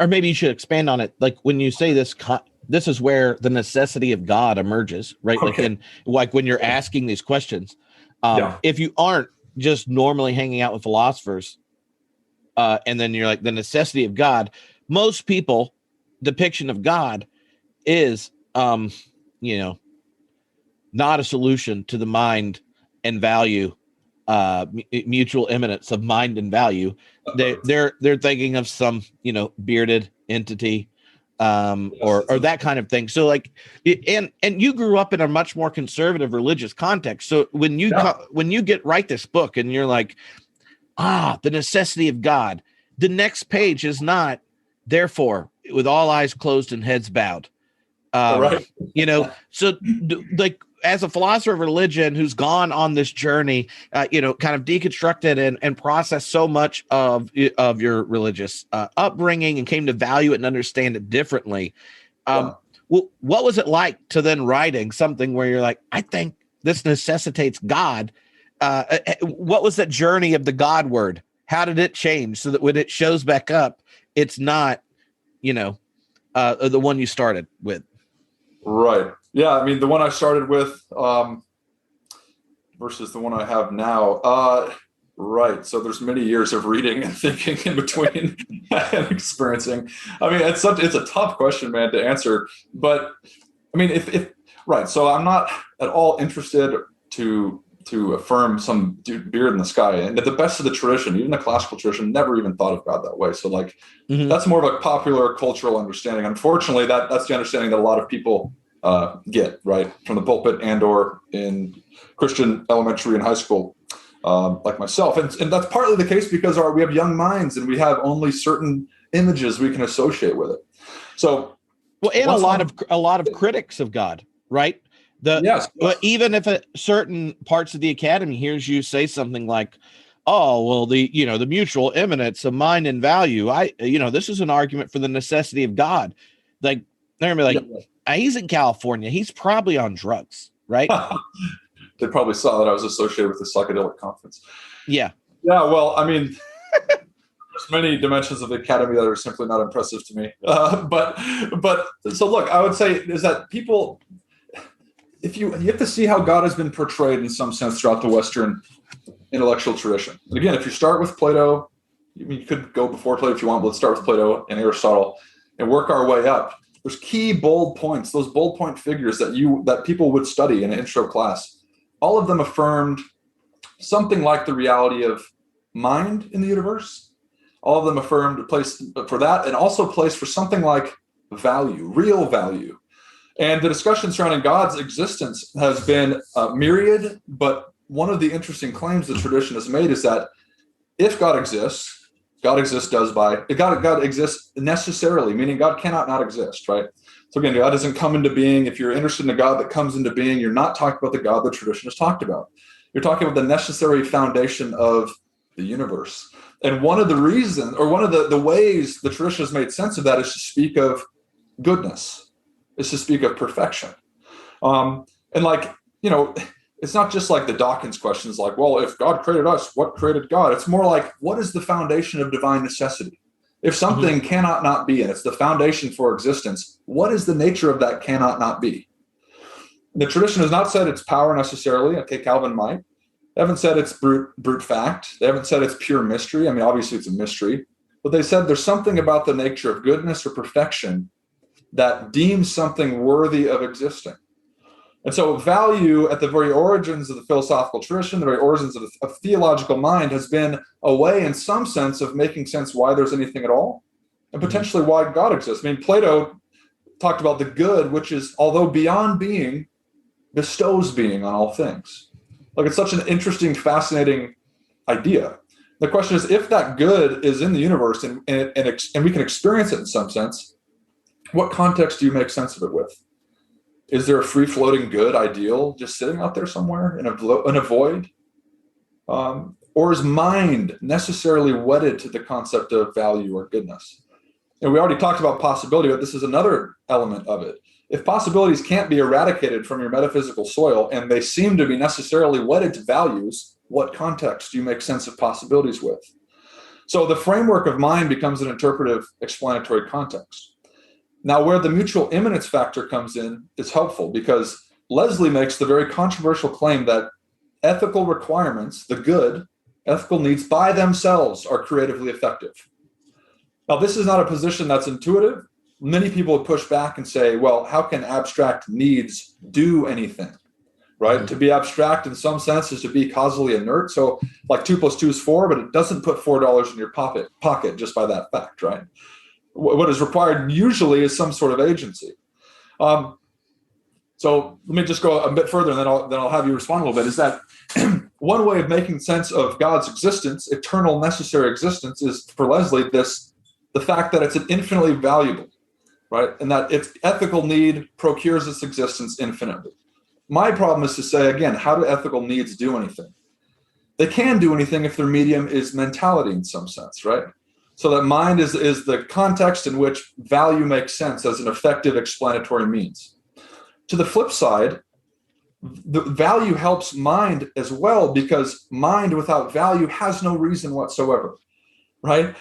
maybe you should expand on it. Like when you say this, this is where the necessity of God emerges, right? Okay. Like when you're asking these questions, if you aren't just normally hanging out with philosophers, and then you're like the necessity of God, most people depiction of God is, not a solution to the mind and value, mutual immanence of mind and value. They're thinking of some, bearded entity, or that kind of thing. So like, and you grew up in a much more conservative religious context. So when you write this book and you're like, the necessity of God, the next page is not, therefore, with all eyes closed and heads bowed. Right. So like as a philosopher of religion who's gone on this journey, kind of deconstructed and processed so much of your religious upbringing and came to value it and understand it differently. What was it like to then writing something where you're like, I think this necessitates God? What was that journey of the God word? How did it change so that when it shows back up, it's not, the one you started with? Right. Yeah. I mean, the one I started with versus the one I have now. Right. So there's many years of reading and thinking in between and experiencing. I mean, it's a tough question, man, to answer. But I mean, if right. So I'm not at all interested to affirm some beard in the sky. And at the best of the tradition, even the classical tradition, never even thought of God that way. So like, that's more of a popular cultural understanding. Unfortunately, that's the understanding that a lot of people get, right, from the pulpit and or in Christian elementary and high school, like myself. And that's partly the case because we have young minds and we have only certain images we can associate with it. So, well, and a lot of critics of God, right? Yes. Even if certain parts of the academy hears you say something like, "Oh, well, the mutual immanence of mind and value," this is an argument for the necessity of God. Like they're gonna be like, he's in California, he's probably on drugs, right? They probably saw that I was associated with the psychedelic conference. Yeah. Yeah. Well, I mean, there's many dimensions of the academy that are simply not impressive to me. But so look, I would say is that people. If you have to see how God has been portrayed in some sense throughout the Western intellectual tradition. And again, if you start with Plato, you could go before Plato if you want, but let's start with Plato and Aristotle and work our way up. There's key bold points, those bold point figures that people would study in an intro class. All of them affirmed something like the reality of mind in the universe. All of them affirmed a place for that and also a place for something like value, real value. And the discussion surrounding God's existence has been myriad, but one of the interesting claims the tradition has made is that if God exists, God exists necessarily, meaning God cannot not exist, right? So again, God doesn't come into being. If you're interested in a God that comes into being, you're not talking about the God the tradition has talked about. You're talking about the necessary foundation of the universe. And one of the reasons, or one of the ways the tradition has made sense of that is to speak of goodness. Is to speak of perfection. And it's not just like the Dawkins questions like, well, if God created us, what created God? It's more like, what is the foundation of divine necessity? If something cannot not be, and it's the foundation for existence, what is the nature of that cannot not be? The tradition has not said it's power necessarily. Okay, Calvin might. They haven't said it's brute fact. They haven't said it's pure mystery. I mean, obviously it's a mystery. But they said there's something about the nature of goodness or perfection that deems something worthy of existing. And so value at the very origins of the philosophical tradition, the very origins of theological mind has been a way in some sense of making sense why there's anything at all and potentially why God exists. I mean, Plato talked about the good, which is, although beyond being, bestows being on all things. Like it's such an interesting, fascinating idea. The question is, if that good is in the universe and we can experience it in some sense, what context do you make sense of it with? Is there a free-floating good ideal just sitting out there somewhere in a void? Or is mind necessarily wedded to the concept of value or goodness? And we already talked about possibility, but this is another element of it. If possibilities can't be eradicated from your metaphysical soil and they seem to be necessarily wedded to values, what context do you make sense of possibilities with? So the framework of mind becomes an interpretive explanatory context. Now, where the mutual immanence factor comes in is helpful because Leslie makes the very controversial claim that ethical requirements, the good, ethical needs by themselves are creatively effective. Now, this is not a position that's intuitive. Many people would push back and say, well, how can abstract needs do anything, right? Mm-hmm. To be abstract in some sense is to be causally inert. So like 2 + 2 is 4, but it doesn't put $4 in your pocket just by that fact, right? What is required usually is some sort of agency. So let me just go a bit further, and then I'll have you respond a little bit. Is that one way of making sense of God's existence, eternal necessary existence, is for Leslie the fact that it's an infinitely valuable, right, and that its ethical need procures its existence infinitely. My problem is to say again, how do ethical needs do anything? They can do anything if their medium is mentality in some sense, right? So that mind is the context in which value makes sense as an effective explanatory means. To the flip side, the value helps mind as well because mind without value has no reason whatsoever, right?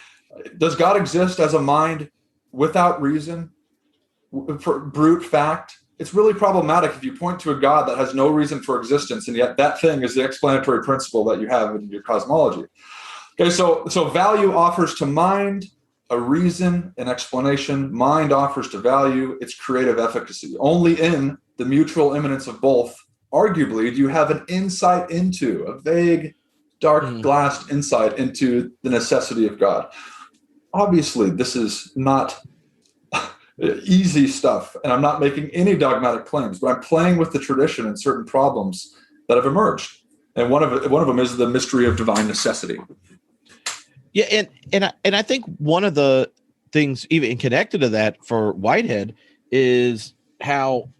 Does God exist as a mind without reason, for brute fact? It's really problematic if you point to a God that has no reason for existence, and yet that thing is the explanatory principle that you have in your cosmology. Okay, so value offers to mind a reason, an explanation. Mind offers to value its creative efficacy. Only in the mutual immanence of both, arguably, do you have an insight into, a vague, dark glassed insight into the necessity of God. Obviously, this is not easy stuff, and I'm not making any dogmatic claims, but I'm playing with the tradition and certain problems that have emerged. And one of them is the mystery of divine necessity. Yeah, and I think one of the things even connected to that for Whitehead is how,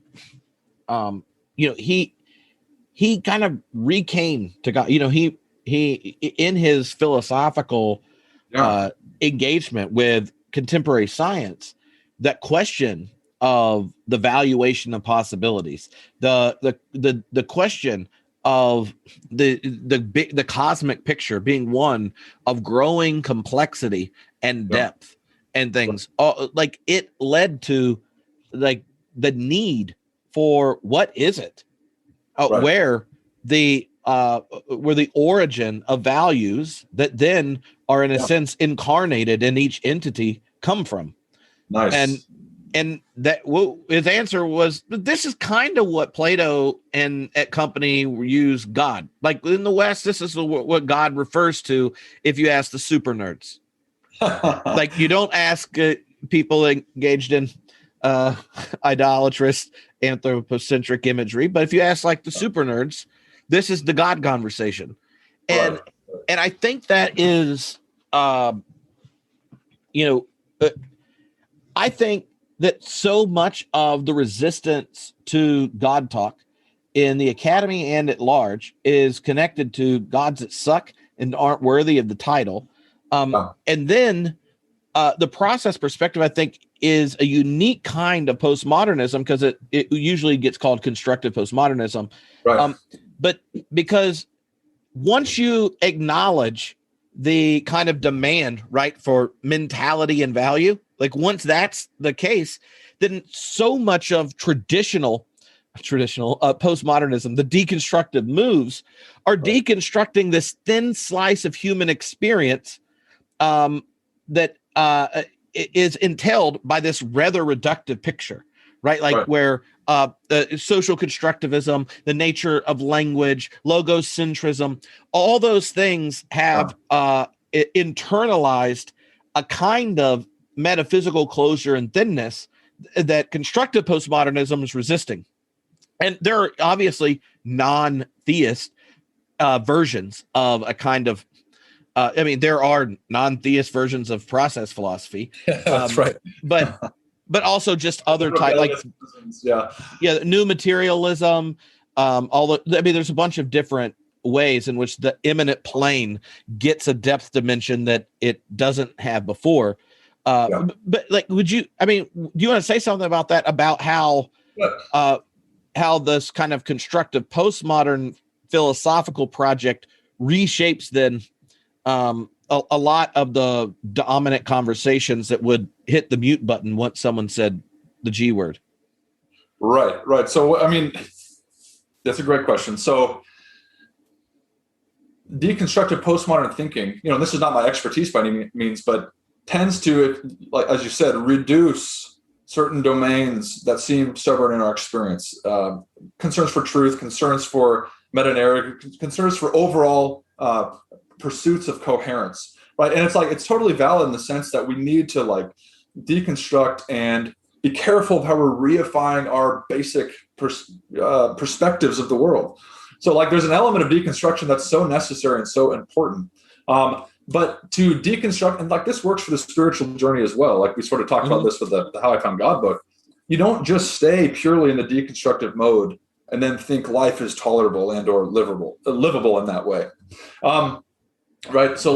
he kind of recame to God. He in his philosophical engagement with contemporary science, that question of the valuation of possibilities, the question of the cosmic picture being one of growing complexity and depth and things, like it led to like the need for what is it, where the origin of values that then are in a sense incarnated in each entity come from. Nice. And that his answer was, this is kind of what Plato and at company use God. Like in the West, this is what God refers to if you ask the super nerds. Like you don't ask people engaged in idolatrous anthropocentric imagery, but if you ask like the super nerds, this is the God conversation. And I think that is, I think that so much of the resistance to God talk in the academy and at large is connected to gods that suck and aren't worthy of the title. And then the process perspective, I think, is a unique kind of postmodernism because it usually gets called constructive postmodernism. Right. But because once you acknowledge the kind of demand, right, for mentality and value, like once that's the case, then so much of traditional postmodernism, the deconstructive moves, are deconstructing this thin slice of human experience that is entailed by this rather reductive picture, right? Like where social constructivism, the nature of language, logocentrism, all those things have internalized a kind of metaphysical closure and thinness that constructive postmodernism is resisting. And there are obviously non-theist versions of a kind of, there are non-theist versions of process philosophy. That's right. But but also just other type, like new materialism. There's a bunch of different ways in which the immanent plane gets a depth dimension that it doesn't have before. But like, do you want to say something about that, about how this kind of constructive postmodern philosophical project reshapes then a lot of the dominant conversations that would hit the mute button once someone said the G word? Right. So, that's a great question. So deconstructive postmodern thinking, this is not my expertise by any means, but tends to, like, as you said, reduce certain domains that seem stubborn in our experience. Concerns for truth, concerns for meta-narrative, concerns for overall pursuits of coherence, right? And it's totally valid in the sense that we need to deconstruct and be careful of how we're reifying our basic perspectives of the world. So there's an element of deconstruction that's so necessary and so important. But to deconstruct, and this works for the spiritual journey as well. Like we sort of talked about this with the How I Found God book. You don't just stay purely in the deconstructive mode and then think life is tolerable and or livable in that way. Right. So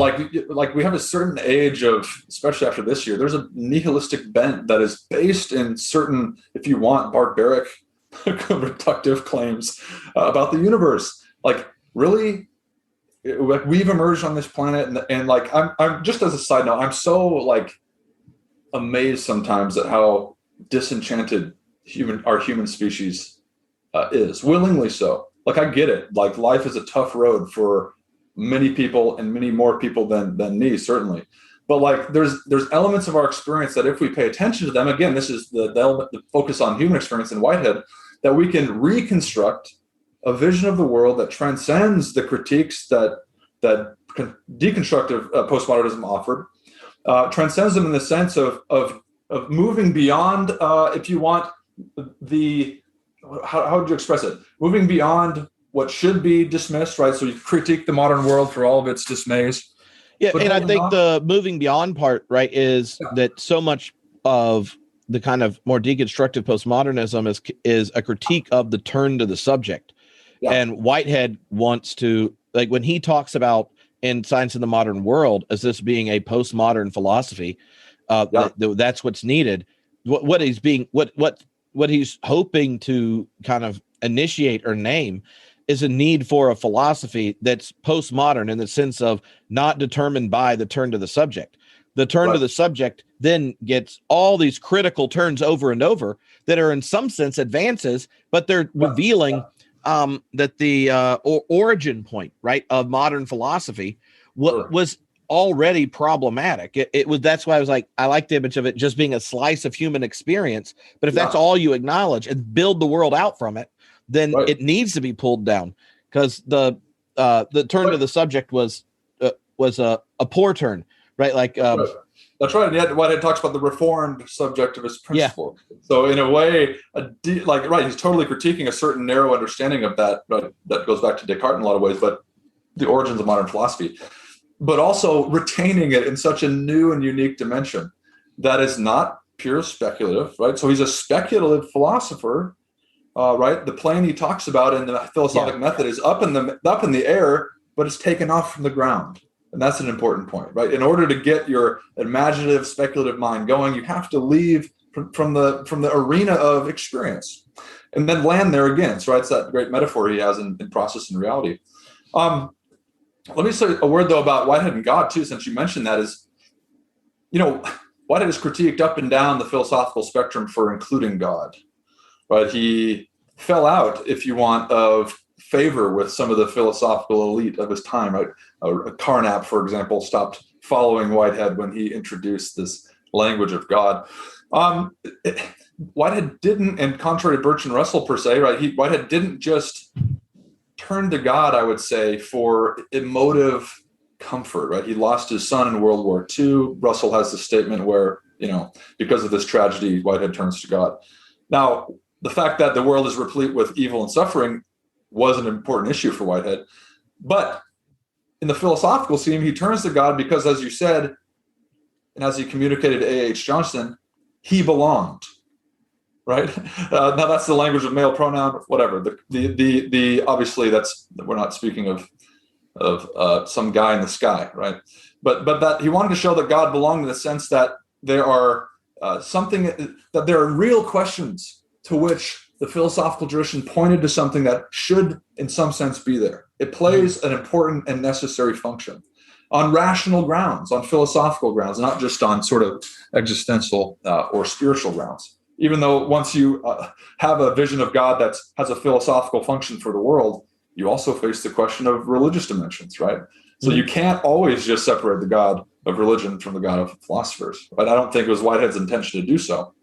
we have a certain age of, especially after this year, there's a nihilistic bent that is based in certain, if you want, barbaric, reductive claims about the universe. Really, we've emerged on this planet, and I'm just, as a side note, I'm so amazed sometimes at how disenchanted our human species is, willingly so. I get it. Life is a tough road for many people, and many more people than me, certainly. But there's elements of our experience that, if we pay attention to them, again, this is the focus on human experience in Whitehead, that we can reconstruct a vision of the world that transcends the critiques that deconstructive postmodernism offered, transcends them in the sense of moving beyond, if you want, how would you express it? Moving beyond what should be dismissed, right? So you critique the modern world for all of its dismays. Yeah, and I think the moving beyond part, right, is that so much of the kind of more deconstructive postmodernism is a critique of the turn to the subject. Yeah. And Whitehead wants to, when he talks about in Science in the Modern World as this being a postmodern philosophy, that's what's needed. What he's hoping to kind of initiate or name is a need for a philosophy that's postmodern in the sense of not determined by the turn to the subject. The turn to the subject then gets all these critical turns over and over that are in some sense advances, but they're revealing that the origin point, right, of modern philosophy was already problematic. That's why I was I like the image of it just being a slice of human experience. But if that's all you acknowledge and build the world out from it, then it needs to be pulled down, because the turn to the subject was a poor turn, right? That's right. And yet Whitehead talks about the reformed subjectivist principle. Yeah. So in a way, he's totally critiquing a certain narrow understanding of that, right? That goes back to Descartes in a lot of ways, but the origins of modern philosophy, but also retaining it in such a new and unique dimension that is not pure speculative, right? So he's a speculative philosopher. Right, the plane he talks about in the philosophic method is up in the air, but it's taken off from the ground, and that's an important point, right? In order to get your imaginative, speculative mind going, you have to leave from the arena of experience, and then land there again. So, it's that great metaphor he has in Process and Reality. Let me say a word though about Whitehead and God too, since you mentioned that. Is Whitehead is critiqued up and down the philosophical spectrum for including God. Right, he fell out, if you want, of favor with some of the philosophical elite of his time. Right, Carnap, for example, stopped following Whitehead when he introduced this language of God. Whitehead didn't, and contrary to Bertrand Russell per se, right, Whitehead didn't just turn to God, I would say, for emotive comfort. Right, he lost his son in World War II. Russell has the statement where, because of this tragedy, Whitehead turns to God. Now, the fact that the world is replete with evil and suffering was an important issue for Whitehead. But in the philosophical scene, he turns to God because, as you said, and as he communicated to A.H. Johnson, he belonged, right? Now that's the language of male pronoun, whatever. The obviously we're not speaking of some guy in the sky, right? But that he wanted to show that God belonged in the sense that there are there are real questions to which the philosophical tradition pointed to something that should, in some sense, be there. It plays an important and necessary function on rational grounds, on philosophical grounds, not just on sort of existential or spiritual grounds. Even though once you have a vision of God that has a philosophical function for the world, you also face the question of religious dimensions, right? So you can't always just separate the God of religion from the God of philosophers. But I don't think it was Whitehead's intention to do so,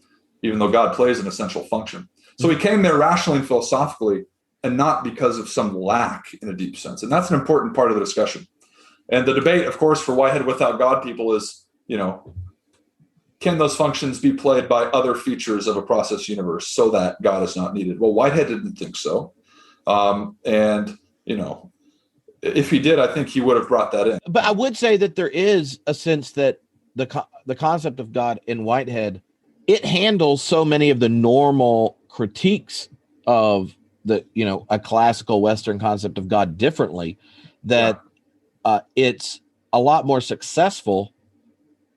even though God plays an essential function. So he came there rationally and philosophically, and not because of some lack in a deep sense. And that's an important part of the discussion. And the debate, of course, for Whitehead without God people is, can those functions be played by other features of a process universe so that God is not needed? Well, Whitehead didn't think so. If he did, I think he would have brought that in. But I would say that there is a sense that the concept of God in Whitehead, it handles so many of the normal critiques of a classical Western concept of God differently, that it's a lot more successful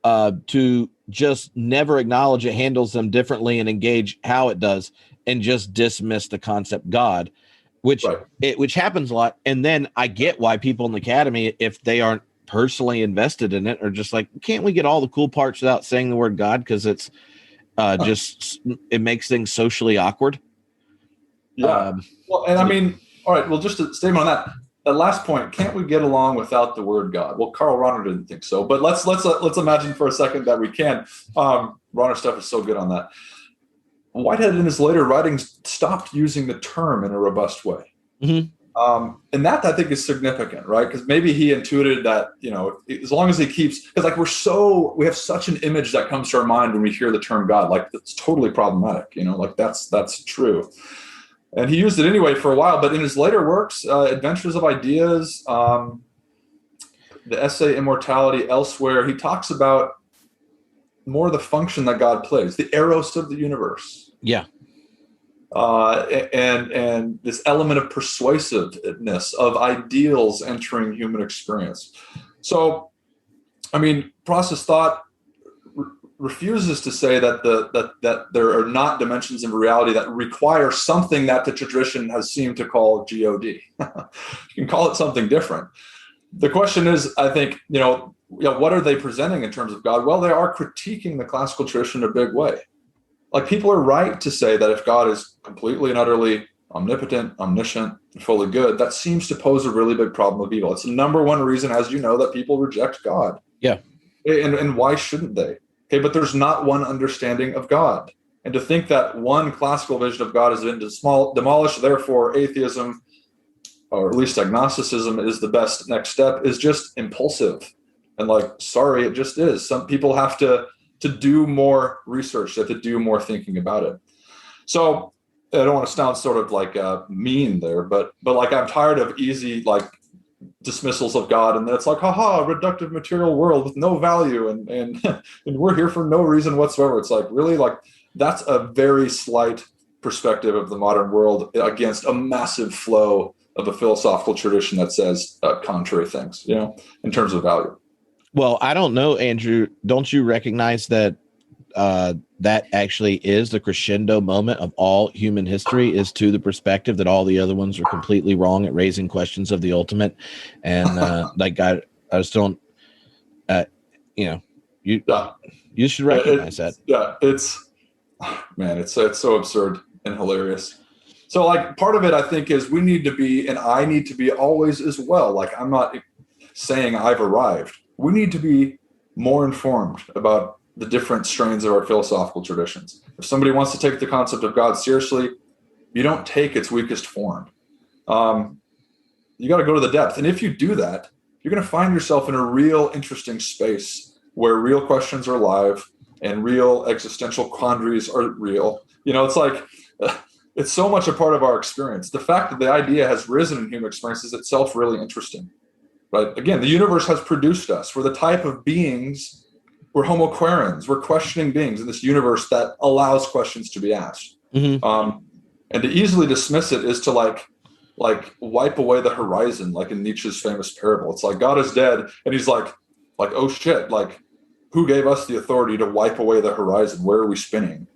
to just never acknowledge it handles them differently and engage how it does and just dismiss the concept God, which happens a lot. And then I get why people in the academy, if they aren't personally invested in it, are just like, can't we get all the cool parts without saying the word God? Because it's it makes things socially awkward. Yeah. All right. Well, just a statement on that. That last point, can't we get along without the word God? Well, Karl Rahner didn't think so, but let's imagine for a second that we can. Rahner's stuff is so good on that. Whitehead in his later writings stopped using the term in a robust way. Mm-hmm. And that I think is significant, right? Because maybe he intuited that, as long as he keeps, because we have such an image that comes to our mind when we hear the term God, like it's totally problematic, that's true. And he used it anyway for a while, but in his later works, Adventures of Ideas, the essay Immortality, elsewhere, he talks about more the function that God plays, the eros of the universe. Yeah. And this element of persuasiveness, of ideals entering human experience. So, process thought refuses to say that that there are not dimensions of reality that require something that the tradition has seemed to call God. You can call it something different. The question is, I think, what are they presenting in terms of God? Well, they are critiquing the classical tradition in a big way. Like, people are right to say that if God is completely and utterly omnipotent, omniscient, and fully good, that seems to pose a really big problem of evil. It's the number one reason, as you know, that people reject God. Yeah. And why shouldn't they? Okay, but there's not one understanding of God. And to think that one classical vision of God has been demolished, therefore atheism, or at least agnosticism, is the best next step, is just impulsive. And sorry, it just is. Some people have to do more research, they have to do more thinking about it. So I don't want to sound sort of mean there, but I'm tired of easy dismissals of God, and it's like, haha, reductive material world with no value, and and we're here for no reason whatsoever. It's really that's a very slight perspective of the modern world against a massive flow of a philosophical tradition that says contrary things, in terms of value. Well, I don't know, Andrew. Don't you recognize that that actually is the crescendo moment of all human history, is to the perspective that all the other ones are completely wrong at raising questions of the ultimate? And I just don't, you should recognize that. Yeah, it's so absurd and hilarious. So part of it, I think, is we need to be, and I need to be always as well. I'm not saying I've arrived. We need to be more informed about the different strains of our philosophical traditions. If somebody wants to take the concept of God seriously, you don't take its weakest form. You got to go to the depth. And if you do that, you're going to find yourself in a real interesting space where real questions are live and real existential quandaries are real. It's so much a part of our experience. The fact that the idea has risen in human experience is itself really interesting. Right? Again, the universe has produced us. We're the type of beings we're homo quaerens. We're questioning beings in this universe that allows questions to be asked. And to easily dismiss it is to like wipe away the horizon, like in Nietzsche's famous parable. It's like God is dead, and he's like, oh shit, like who gave us the authority to wipe away the horizon? Where are we spinning?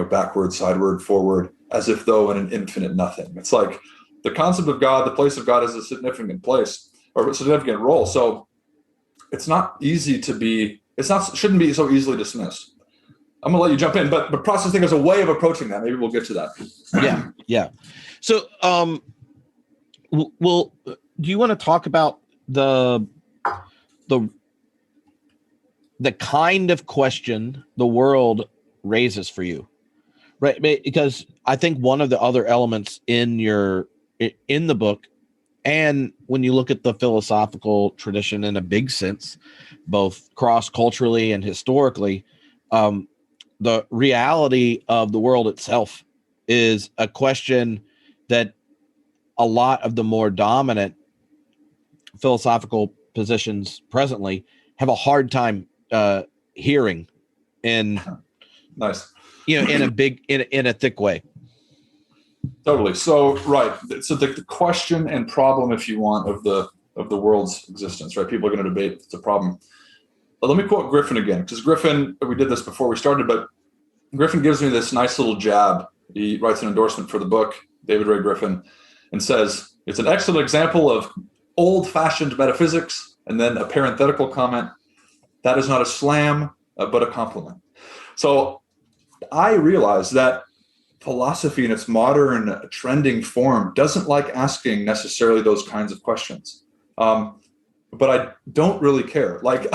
Backward, sideward, forward, as if though in an infinite nothing. It's like the concept of God, the place of God is a significant place or a significant role. So it's not easy to be, shouldn't be so easily dismissed. I'm gonna let you jump in, but processing is a way of approaching that. Maybe we'll get to that. Yeah. So, do you want to talk about the kind of question the world raises for you, right? Because I think one of the other elements in the book, and when you look at the philosophical tradition in a big sense, both cross-culturally and historically, the reality of the world itself is a question that a lot of the more dominant philosophical positions presently have a hard time hearing in nice, in a thick way. Totally. So, right. So the question and problem, if you want, of the world's existence, right? People are going to debate if it's a problem. But let me quote Griffin again, because Griffin, we did this before we started, but Griffin gives me this nice little jab. He writes an endorsement for the book, David Ray Griffin, and says, it's an excellent example of old-fashioned metaphysics, and then a parenthetical comment, that is not a slam, but a compliment. So I realize that philosophy in its modern trending form doesn't like asking necessarily those kinds of questions. But I don't really care. Like,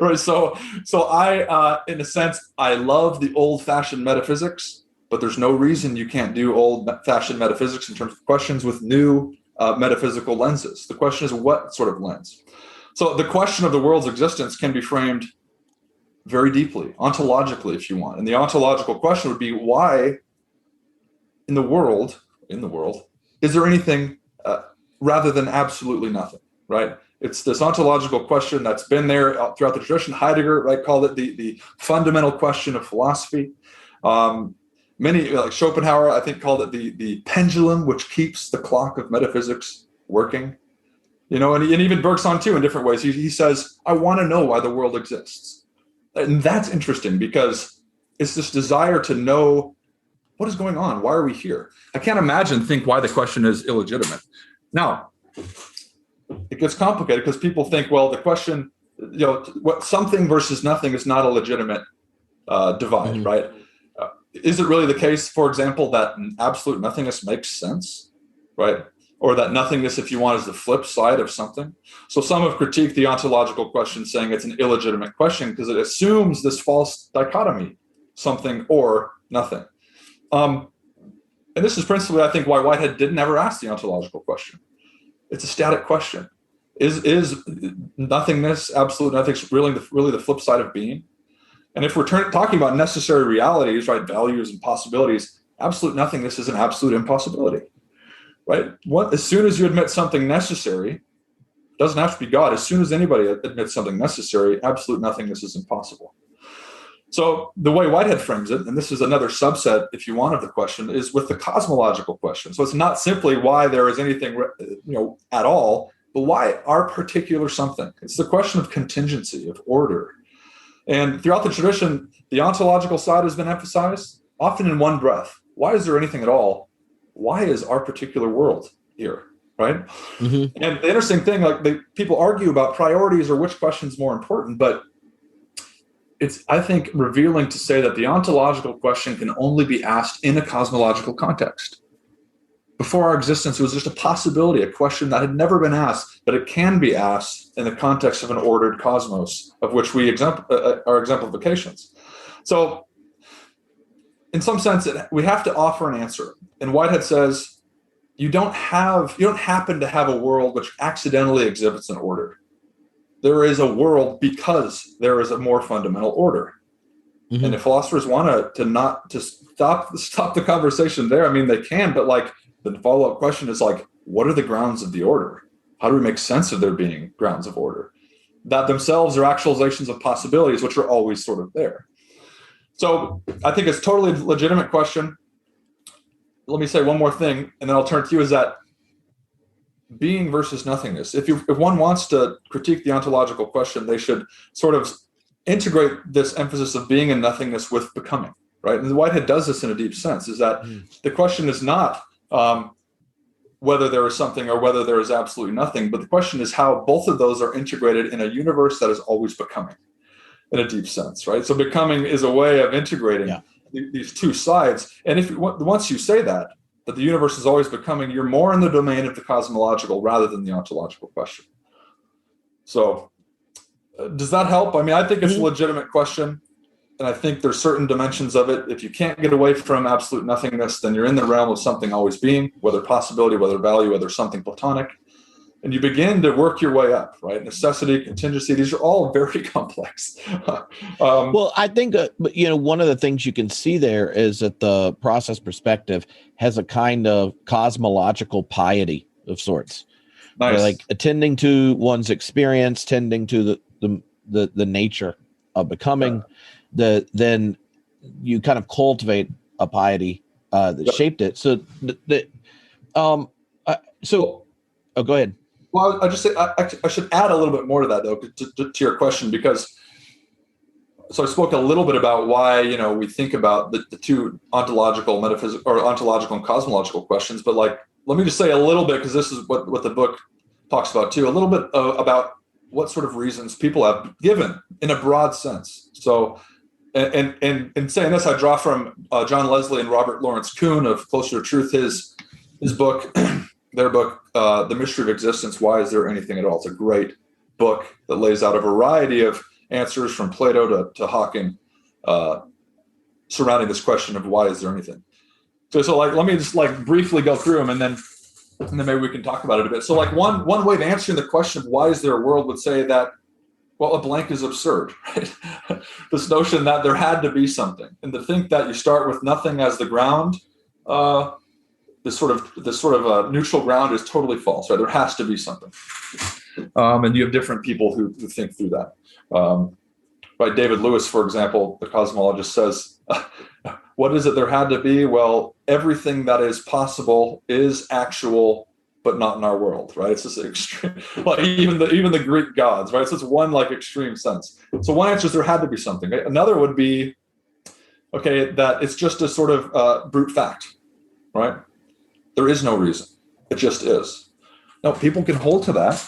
right. So I, in a sense, I love the old-fashioned metaphysics, but there's no reason you can't do old-fashioned metaphysics in terms of questions with new metaphysical lenses. The question is, what sort of lens? So the question of the world's existence can be framed very deeply, ontologically, if you want. And the ontological question would be, why in the world, is there anything rather than absolutely nothing, right? It's this ontological question that's been there throughout the tradition. Heidegger, right, called it the fundamental question of philosophy. Many, like Schopenhauer, I think, called it the pendulum which keeps the clock of metaphysics working. And even Bergson too, in different ways. He says, I want to know why the world exists. And that's interesting because it's this desire to know what is going on. Why are we here? I can't think why the question is illegitimate. Now, it gets complicated because people think, well, the question, what something versus nothing is not a legitimate divide, right? Is it really the case, for example, that absolute nothingness makes sense, right? Or that nothingness, if you want, is the flip side of something? So some have critiqued the ontological question, saying it's an illegitimate question because it assumes this false dichotomy, something or nothing. And this is principally, I think, why Whitehead didn't ever ask the ontological question. It's a static question. Is nothingness, absolute nothingness, really the flip side of being? And if we're talking about necessary realities, right, values and possibilities, absolute nothingness is an absolute impossibility, right? As soon as you admit something necessary, it doesn't have to be God. As soon as anybody admits something necessary, absolute nothingness is impossible. So the way Whitehead frames it, and this is another subset, if you want, of the question, is with the cosmological question. So it's not simply why there is anything, at all, but why our particular something. It's the question of contingency, of order. And throughout the tradition, the ontological side has been emphasized, often in one breath. Why is there anything at all? Why is our particular world here, right? Mm-hmm. And the interesting thing, people argue about priorities or which question's more important, but it's, I think, revealing to say that the ontological question can only be asked in a cosmological context. Before our existence, it was just a possibility, a question that had never been asked, but it can be asked in the context of an ordered cosmos, of which we are exemplifications. So, in some sense, we have to offer an answer. And Whitehead says, you don't happen to have a world which accidentally exhibits an order. There is a world because there is a more fundamental order. Mm-hmm. And if philosophers want to stop the conversation there, I mean, they can, but the follow-up question is what are the grounds of the order? How do we make sense of there being grounds of order? that themselves are actualizations of possibilities, which are always sort of there. So I think it's totally a legitimate question. Let me say one more thing, and then I'll turn to you, is that being versus nothingness. If one wants to critique the ontological question, they should sort of integrate this emphasis of being and nothingness with becoming, right? And Whitehead does this in a deep sense, is that the question is not whether there is something or whether there is absolutely nothing, but the question is how both of those are integrated in a universe that is always becoming in a deep sense, right? So becoming is a way of integrating these two sides. And if once you say that the universe is always becoming, you're more in the domain of the cosmological rather than the ontological question. So does that help? I mean, I think it's a legitimate question. And I think there's certain dimensions of it. If you can't get away from absolute nothingness, then you're in the realm of something always being, whether possibility, whether value, whether something platonic. And you begin to work your way up, right? Necessity, contingency, these are all very complex. Well, I think, one of the things you can see there is that the process perspective has a kind of cosmological piety of sorts. Nice. Like attending to one's experience, tending to the nature of becoming. Then you kind of cultivate a piety that shaped it. So go ahead. Well, I just say I should add a little bit more to that though, to your question, because so I spoke a little bit about why we think about the two ontological, metaphysical, or ontological and cosmological questions. But let me just say a little bit, because this is what the book talks about too. A little bit about what sort of reasons people have given in a broad sense. So. And in saying this, I draw from John Leslie and Robert Lawrence Kuhn of Closer to Truth, his book, their book, The Mystery of Existence, Why Is There Anything at All? It's a great book that lays out a variety of answers from Plato to Hawking surrounding this question of why is there anything. So let me just briefly go through them, and then maybe we can talk about it a bit. So one way of answering the question of why is there a world would say that, well, a blank is absurd, right? This notion that there had to be something, and to think that you start with nothing as the ground, this sort of neutral ground is totally false, right? There has to be something, and you have different people who think through that. Right, David Lewis, for example, the cosmologist, says, "What is it there had to be? Well, everything that is possible is actual, but not in our world," right? It's just extreme, even the Greek gods, right? So it's one extreme sense. So one answer is there had to be something. Right? Another would be, that it's just a sort of brute fact, right? There is no reason. It just is. Now, people can hold to that,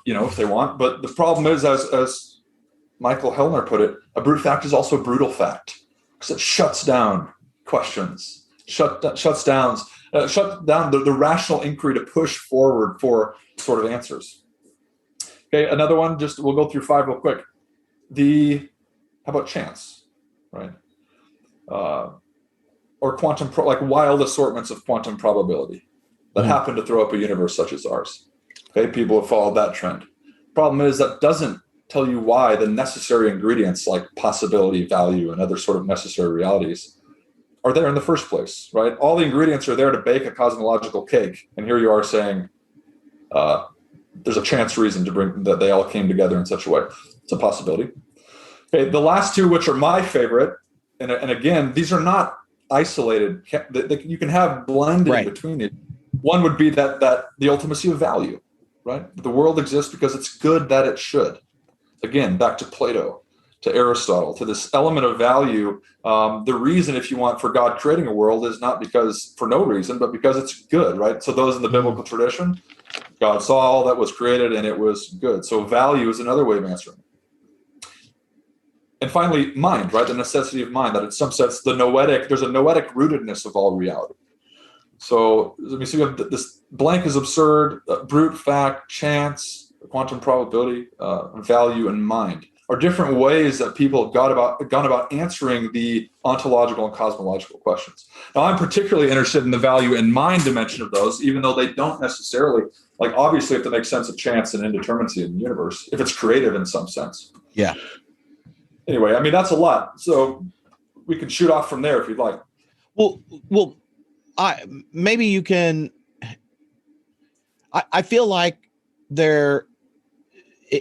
if they want, but the problem is, as Michael Hellner put it, a brute fact is also a brutal fact, because it shuts down questions, shuts down the rational inquiry to push forward for sort of answers. Okay, another one, we'll go through 5 real quick. How about chance, right? Or quantum, wild assortments of quantum probability that happen to throw up a universe such as ours. Okay, people have followed that trend. Problem is that doesn't tell you why the necessary ingredients like possibility, value, and other sort of necessary realities are there in the first place, right? All the ingredients are there to bake a cosmological cake, and here you are saying there's a chance reason to bring that they all came together in such a way. It's a possibility. Okay, the last two, which are my favorite, and again, these are not isolated. You can have blending between it. One would be that the ultimacy of value, right? The world exists because it's good that it should. Again, back to Plato, to Aristotle, to this element of value. The reason, if you want, for God creating a world is not because for no reason, but because it's good, right? So those in the biblical tradition, God saw all that was created and it was good. So value is another way of answering. And finally, mind, right? The necessity of mind, that in some sense, there's a noetic rootedness of all reality. So let me see, we have this blank is absurd, brute fact, chance, quantum probability, value, and mind are different ways that people have gone about answering the ontological and cosmological questions. Now, I'm particularly interested in the value and mind dimension of those, even though they don't necessarily, obviously have to make sense of chance and indeterminacy in the universe, if it's creative in some sense. Yeah. Anyway, I mean, that's a lot. So we can shoot off from there if you'd like. Well, maybe you can. I feel like there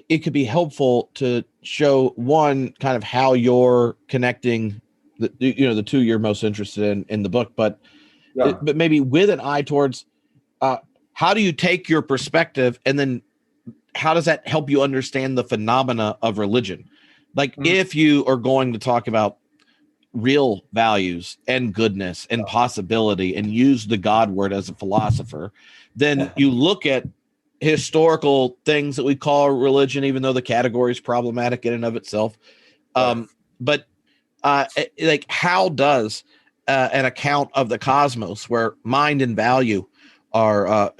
it could be helpful to show one kind of how you're connecting the two you're most interested in the book, but maybe with an eye towards how do you take your perspective and then how does that help you understand the phenomena of religion? Like if you are going to talk about real values and goodness and possibility and use the God word as a philosopher, then you look at historical things that we call religion, even though the category is problematic in and of itself. But like how does an account of the cosmos where mind and value are,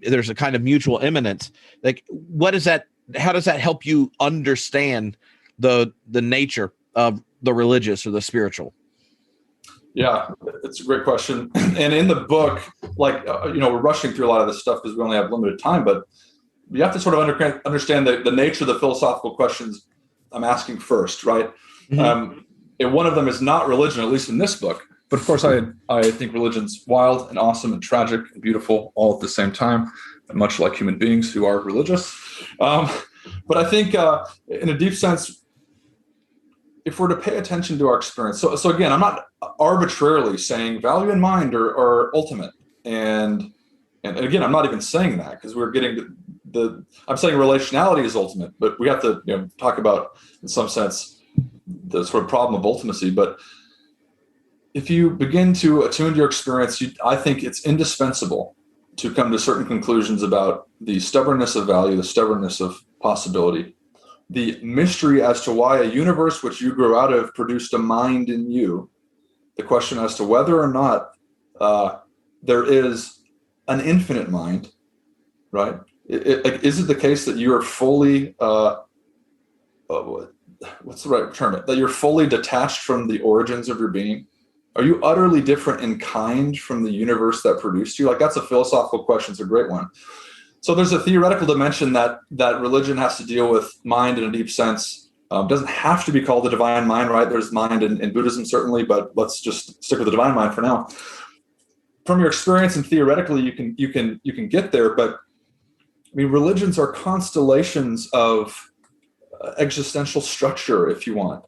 there's a kind of mutual immanence. Like what is that? How does that help you understand the nature of the religious or the spiritual? Yeah, it's a great question. And in the book, we're rushing through a lot of this stuff because we only have limited time, but you have to sort of understand the nature of the philosophical questions I'm asking first, right? And one of them is not religion, at least in this book. But of course, I think religion's wild and awesome and tragic and beautiful all at the same time, much like human beings who are religious. But I think in a deep sense, if we're to pay attention to our experience, so again, I'm not arbitrarily saying value in mind or ultimate, and again, I'm not even saying that because we're getting I'm saying relationality is ultimate, but we have to talk about in some sense the sort of problem of ultimacy. But if you begin to attune to your experience, I think it's indispensable to come to certain conclusions about the stubbornness of value, the stubbornness of possibility, the mystery as to why a universe which you grew out of produced a mind in you, the question as to whether or not there is an infinite mind, right? Is it the case that you are fully, what's the right term? That you're fully detached from the origins of your being? Are you utterly different in kind from the universe that produced you? Like that's a philosophical question. It's a great one. So there's a theoretical dimension that religion has to deal with mind in a deep sense. Doesn't have to be called the divine mind, right? There's mind in Buddhism certainly, but let's just stick with the divine mind for now. From your experience and theoretically, you can get there. But I mean, religions are constellations of existential structure, if you want,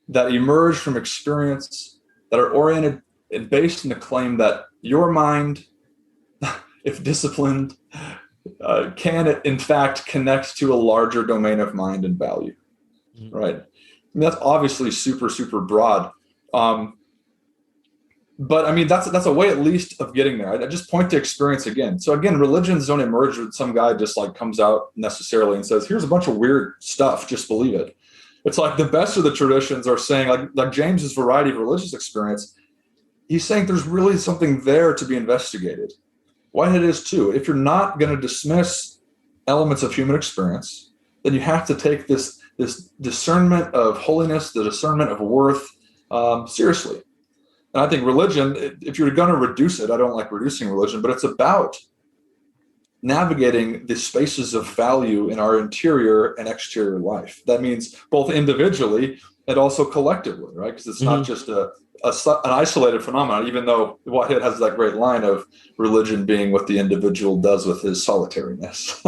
that emerge from experience, that are oriented and based in the claim that your mind, if disciplined, can in fact connect to a larger domain of mind and value, right? I mean, that's obviously super, super broad. But I mean, that's a way at least of getting there. I just point to experience again. So again, religions don't emerge with some guy just like comes out necessarily and says, here's a bunch of weird stuff, just believe it. It's like the best of the traditions are saying, like James's variety of religious experience, he's saying there's really something there to be investigated. Whitehead is too. If you're not going to dismiss elements of human experience, then you have to take this discernment of holiness, the discernment of worth, seriously. And I think religion, if you're going to reduce it, I don't like reducing religion, but it's about navigating the spaces of value in our interior and exterior life. That means both individually and also collectively, right? Because it's not just an isolated phenomenon, even though Whitehead has that great line of religion being what the individual does with his solitariness.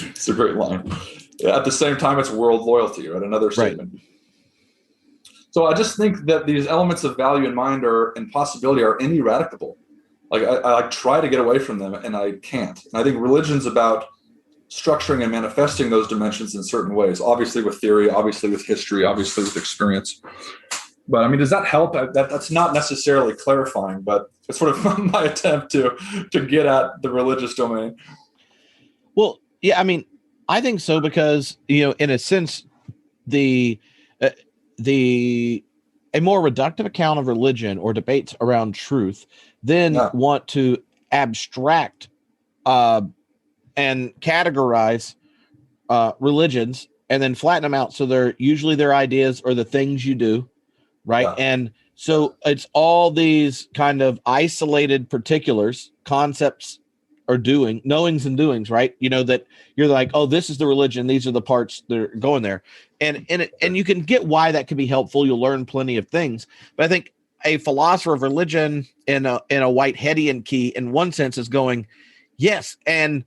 It's a great line. At the same time, it's world loyalty, right? Another statement. Right. So I just think that these elements of value in mind and possibility are ineradicable. Like I try to get away from them and I can't. And I think religion's about structuring and manifesting those dimensions in certain ways, obviously with theory, obviously with history, obviously with experience. But I mean, does that help? That's not necessarily clarifying, but it's sort of my attempt to get at the religious domain. Well, yeah, I mean, I think so because, in a sense, a more reductive account of religion or debates around truth then want to abstract and categorize religions and then flatten them out. So they're usually their ideas or the things you do, right? Yeah. And so it's all these kind of isolated particulars, concepts or knowings and doings, right? That you're like, oh, this is the religion. These are the parts that are going there. And you can get why that can be helpful. You'll learn plenty of things. But I think a philosopher of religion in a Whiteheadian key, in one sense, is going, yes. And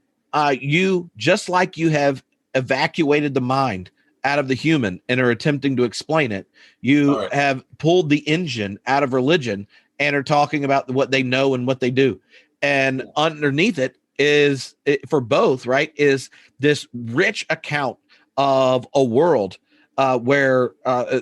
you, just like you have evacuated the mind out of the human and are attempting to explain it. You have pulled the engine out of religion and are talking about what they know and what they do. And underneath it is, for both, right, is this rich account of a world where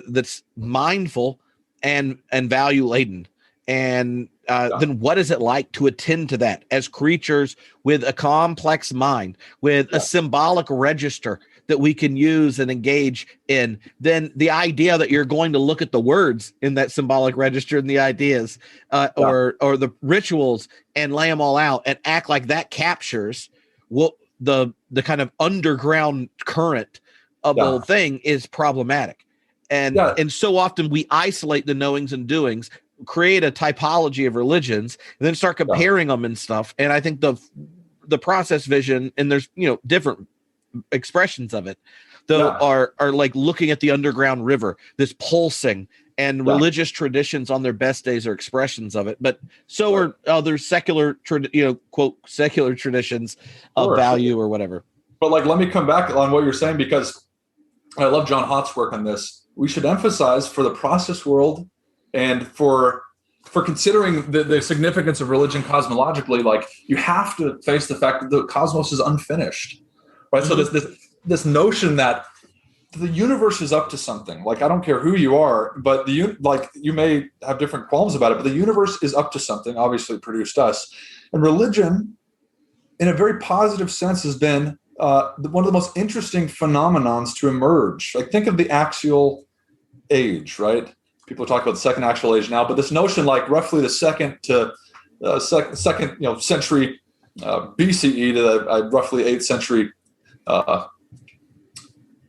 that's mindful and value laden. And then what is it like to attend to that as creatures with a complex mind, with a symbolic register that we can use and engage in? Then the idea that you're going to look at the words in that symbolic register and the ideas or the rituals and lay them all out and act like that captures what the kind of underground current of the whole thing is problematic. And so often we isolate the knowings and doings, create a typology of religions, and then start comparing them and stuff. And I think the process vision, and there's different expressions of it, though, are like looking at the underground river, this pulsing, and religious traditions on their best days are expressions of it. But so are other secular, quote, secular traditions of value or whatever. But like, let me come back on what you're saying, because I love John Haught's work on this. We should emphasize for the process world and for considering the significance of religion cosmologically, like, you have to face the fact that the cosmos is unfinished, right? So this notion that the universe is up to something. Like, I don't care who you are, but you may have different qualms about it, but the universe is up to something. Obviously, it produced us, and religion, in a very positive sense, has been one of the most interesting phenomenons to emerge. Like, think of the axial age, right? People talk about the second axial age now, but this notion, like roughly the second century BCE to the roughly 8th century AD,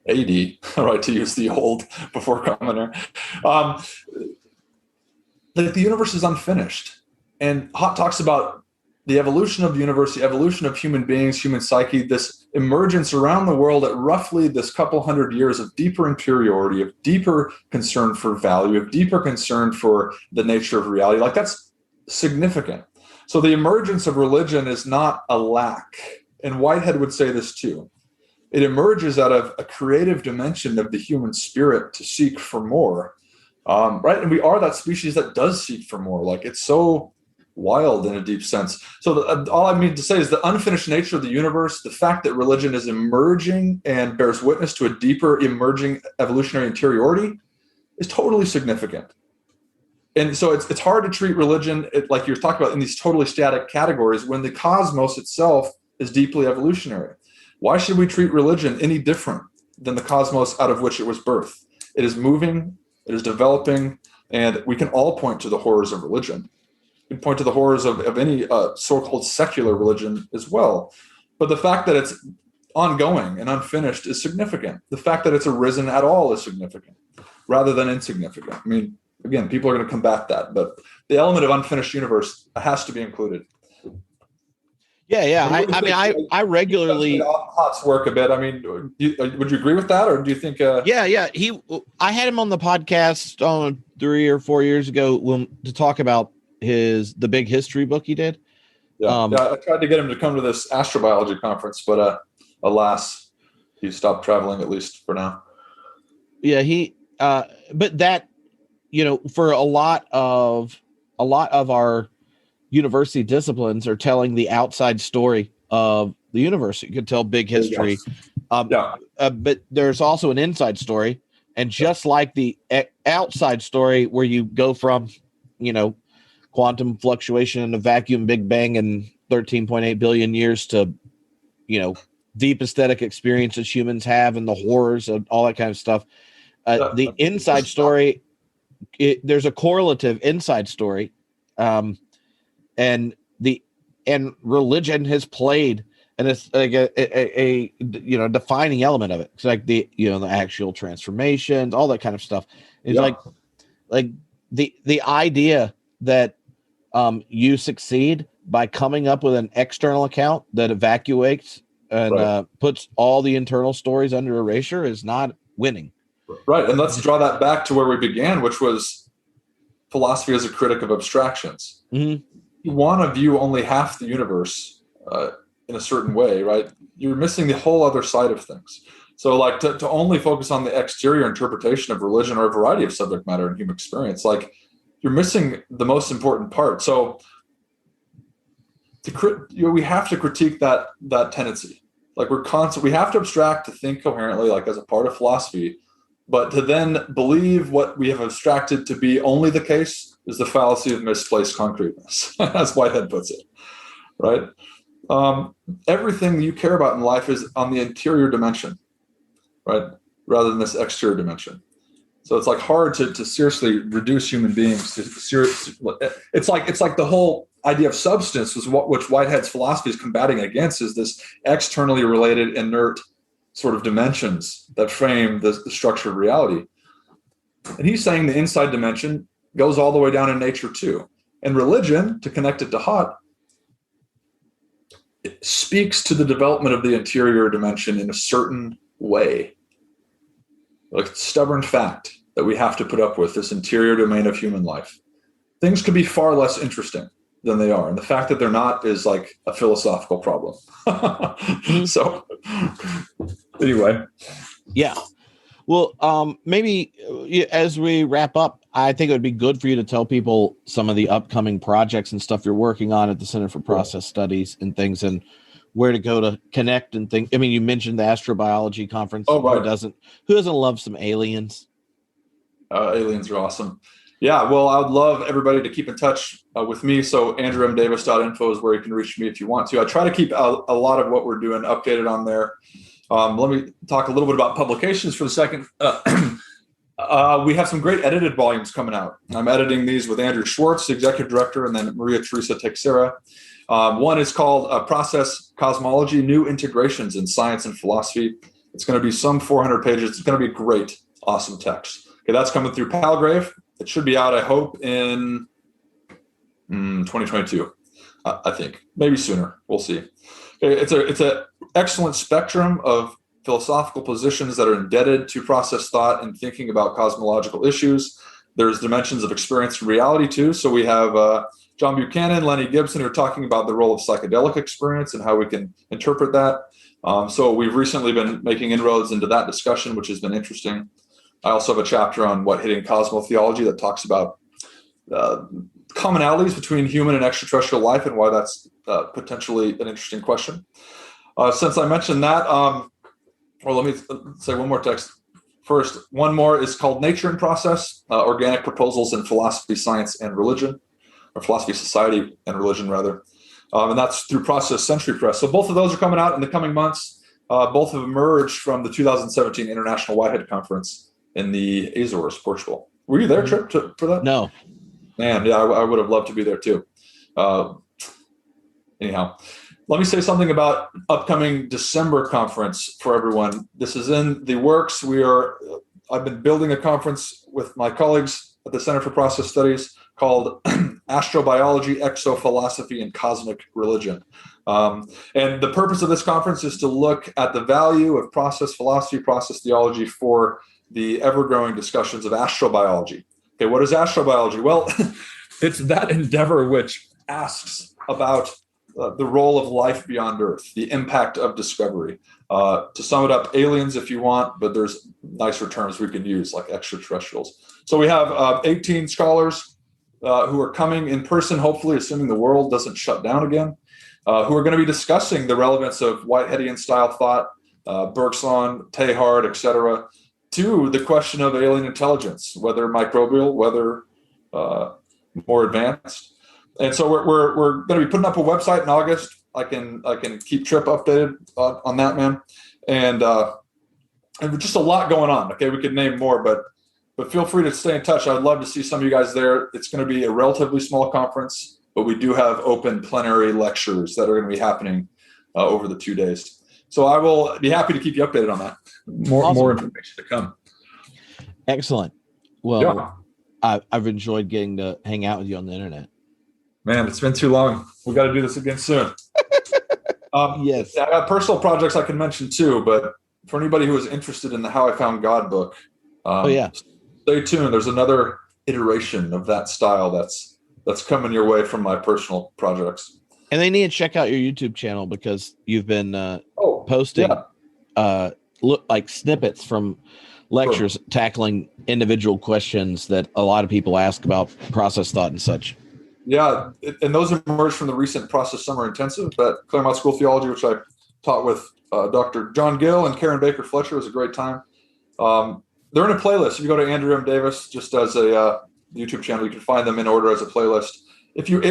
right, to use the old before coming here, that the universe is unfinished. And Haught talks about the evolution of the universe, the evolution of human beings, human psyche, this emergence around the world at roughly this couple hundred years of deeper interiority, of deeper concern for value, of deeper concern for the nature of reality. Like, that's significant. So the emergence of religion is not a lack. And Whitehead would say this too. It emerges out of a creative dimension of the human spirit to seek for more, right? And we are that species that does seek for more. Like, it's so wild in a deep sense. So all I mean to say is the unfinished nature of the universe, the fact that religion is emerging and bears witness to a deeper emerging evolutionary interiority, is totally significant. And so it's hard to treat religion, like you're talking about, in these totally static categories when the cosmos itself is deeply evolutionary. Why should we treat religion any different than the cosmos out of which it was birthed? It is moving, it is developing, and we can all point to the horrors of religion. We can point to the horrors of any so-called secular religion as well. But the fact that it's ongoing and unfinished is significant. The fact that it's arisen at all is significant, rather than insignificant. I mean, again, people are going to combat that, but the element of unfinished universe has to be included. Yeah. I regularly Haught's work a bit. I mean, would you agree with that, or do you think? Yeah. I had him on the podcast 3 or 4 years ago to talk about the big history book he did. I tried to get him to come to this astrobiology conference, but alas, he stopped traveling, at least for now. Yeah, but that, for a lot of our university disciplines are telling the outside story of the universe. You could tell big history, but there's also an inside story, and just like the outside story, where you go from, quantum fluctuation and a vacuum Big Bang in 13.8 billion years to, deep aesthetic experiences humans have and the horrors of all that kind of stuff. The inside story, there's a correlative inside story. And religion has played, and it's like a defining element of it. It's like the actual transformations, all that kind of stuff. It's like the idea that you succeed by coming up with an external account that evacuates and puts all the internal stories under erasure is not winning. Right. And let's draw that back to where we began, which was philosophy as a critic of abstractions. Mm-hmm. You want to view only half the universe in a certain way, right, you're missing the whole other side of things. So like to only focus on the exterior interpretation of religion or a variety of subject matter in human experience, like you're missing the most important part. So we have to critique that tendency. Like we have to abstract to think coherently, like as a part of philosophy, but to then believe what we have abstracted to be only the case is the fallacy of misplaced concreteness, as Whitehead puts it, right? Everything you care about in life is on the interior dimension, right, rather than this exterior dimension. So it's like hard to seriously reduce human beings to serious. It's like the whole idea of substance was which Whitehead's philosophy is combating against, is this externally related inert sort of dimensions that frame the structure of reality. And he's saying the inside dimension goes all the way down in nature too. And religion, to connect it to Haught, it speaks to the development of the interior dimension in a certain way. Like stubborn fact that we have to put up with, this interior domain of human life. Things could be far less interesting than they are. And the fact that they're not is like a philosophical problem. So anyway. Yeah. Well, maybe as we wrap up, I think it would be good for you to tell people some of the upcoming projects and stuff you're working on at the Center for Process Studies and things, and where to go to connect and think. I mean, you mentioned the astrobiology conference. Oh, right. Who doesn't love some aliens? Aliens are awesome. Yeah, well, I would love everybody to keep in touch with me. So andrewmdavis.info is where you can reach me if you want to. I try to keep a lot of what we're doing updated on there. Let me talk a little bit about publications for a second. We have some great edited volumes coming out. I'm editing these with Andrew Schwartz, the executive director, and then Maria Teresa Teixeira. One is called Process Cosmology, New Integrations in Science and Philosophy. It's going to be some 400 pages. It's going to be great, awesome text. Okay, that's coming through Palgrave. It should be out, I hope, in 2022, I think. Maybe sooner. We'll see. Okay, it's an excellent spectrum of philosophical positions that are indebted to process thought and thinking about cosmological issues. There's dimensions of experience and reality, too. So we have John Buchanan, Lenny Gibson, who are talking about the role of psychedelic experience and how we can interpret that. So we've recently been making inroads into that discussion, which has been interesting. I also have a chapter on Whiteheadian cosmotheology that talks about commonalities between human and extraterrestrial life and why that's potentially an interesting question. Since I mentioned that, let me say one more text. First, one more is called Nature and Process, Organic Proposals in Philosophy, Science, and Religion, or Philosophy, Society, and Religion, rather. And that's through Process Century Press. So both of those are coming out in the coming months. Both have emerged from the 2017 International Whitehead Conference in the Azores, Portugal. Were you there, Trip, for that? No. Man, yeah, I would have loved to be there too. Anyhow, let me say something about upcoming December conference for everyone. This is in the works. I've been building a conference with my colleagues at the Center for Process Studies called Astrobiology, Exophilosophy, and Cosmic Religion. And the purpose of this conference is to look at the value of process philosophy, process theology for the ever-growing discussions of astrobiology. Okay, what is astrobiology? Well, it's that endeavor which asks about the role of life beyond Earth, the impact of discovery. To sum it up, aliens if you want, but there's nicer terms we can use like extraterrestrials. So we have 18 scholars who are coming in person, hopefully, assuming the world doesn't shut down again, who are going to be discussing the relevance of Whiteheadian style thought, Bergson, Teilhard, etc., to the question of alien intelligence, whether microbial, whether more advanced. And so we're going to be putting up a website in August. I can keep Trip updated on that, man. And just a lot going on. Okay, we could name more, but feel free to stay in touch. I'd love to see some of you guys there. It's going to be a relatively small conference, but we do have open plenary lectures that are going to be happening over the 2 days. So I will be happy to keep you updated on that. More information to come. Excellent. Well, yeah. I've enjoyed getting to hang out with you on the internet. Man, it's been too long. We got to do this again soon. Yes. I got personal projects I can mention too, but for anybody who is interested in the How I Found God book, stay tuned. There's another iteration of that style that's coming your way from my personal projects. And they need to check out your YouTube channel because you've been posting look like snippets from lectures tackling individual questions that a lot of people ask about process thought and such. Yeah, and those emerged from the recent Process Summer Intensive at Claremont School of Theology, which I taught with Dr. John Gill and Karen Baker Fletcher. It was a great time. They're in a playlist. If you go to Andrew M. Davis, just as a YouTube channel, you can find them in order as a playlist. If you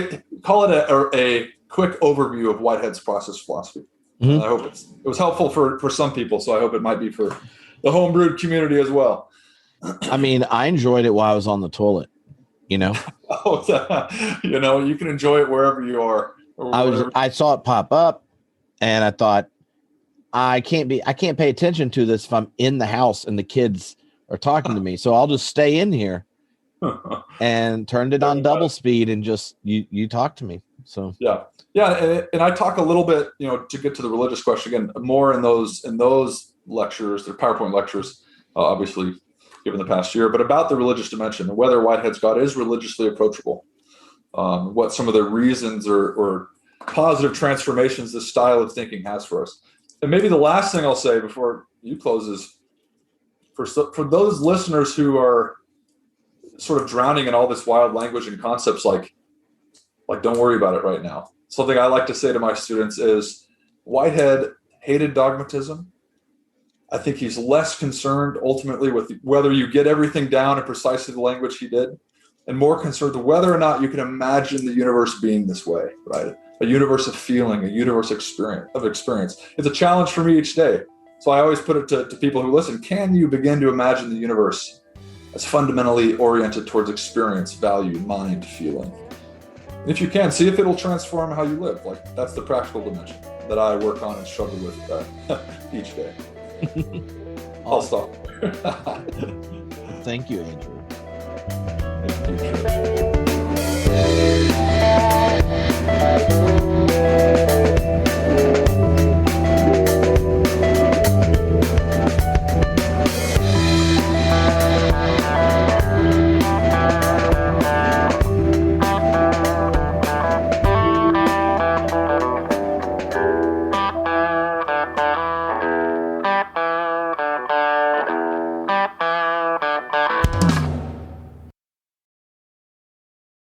call it a quick overview of Whitehead's process philosophy. Mm-hmm. I hope it was helpful for some people, so I hope it might be for the homebrewed community as well. I mean, I enjoyed it while I was on the toilet, you know. You know, you can enjoy it wherever you are. I saw it pop up, and I thought, I can't pay attention to this if I'm in the house and the kids are talking to me, so I'll just stay in here. And turned it on double speed and just you talk to me. So yeah, and I talk a little bit, you know, to get to the religious question again, more in those lectures, the PowerPoint lectures, obviously given the past year, but about the religious dimension and whether Whitehead's God is religiously approachable, what some of the reasons or positive transformations this style of thinking has for us. And maybe the last thing I'll say before you close is for those listeners who are sort of drowning in all this wild language and concepts, like don't worry about it right now. Something I like to say to my students is Whitehead hated dogmatism. I think he's less concerned ultimately with whether you get everything down in precisely the language he did, and more concerned with whether or not you can imagine the universe being this way, right? A universe of feeling, a universe of experience. It's a challenge for me each day. So I always put it to people who listen, can you begin to imagine the universe as fundamentally oriented towards experience, value, mind, feeling? And if you can, see if it'll transform how you live. Like, that's the practical dimension that I work on and struggle with each day. I'll stop. Thank you, Andrew. Thank you.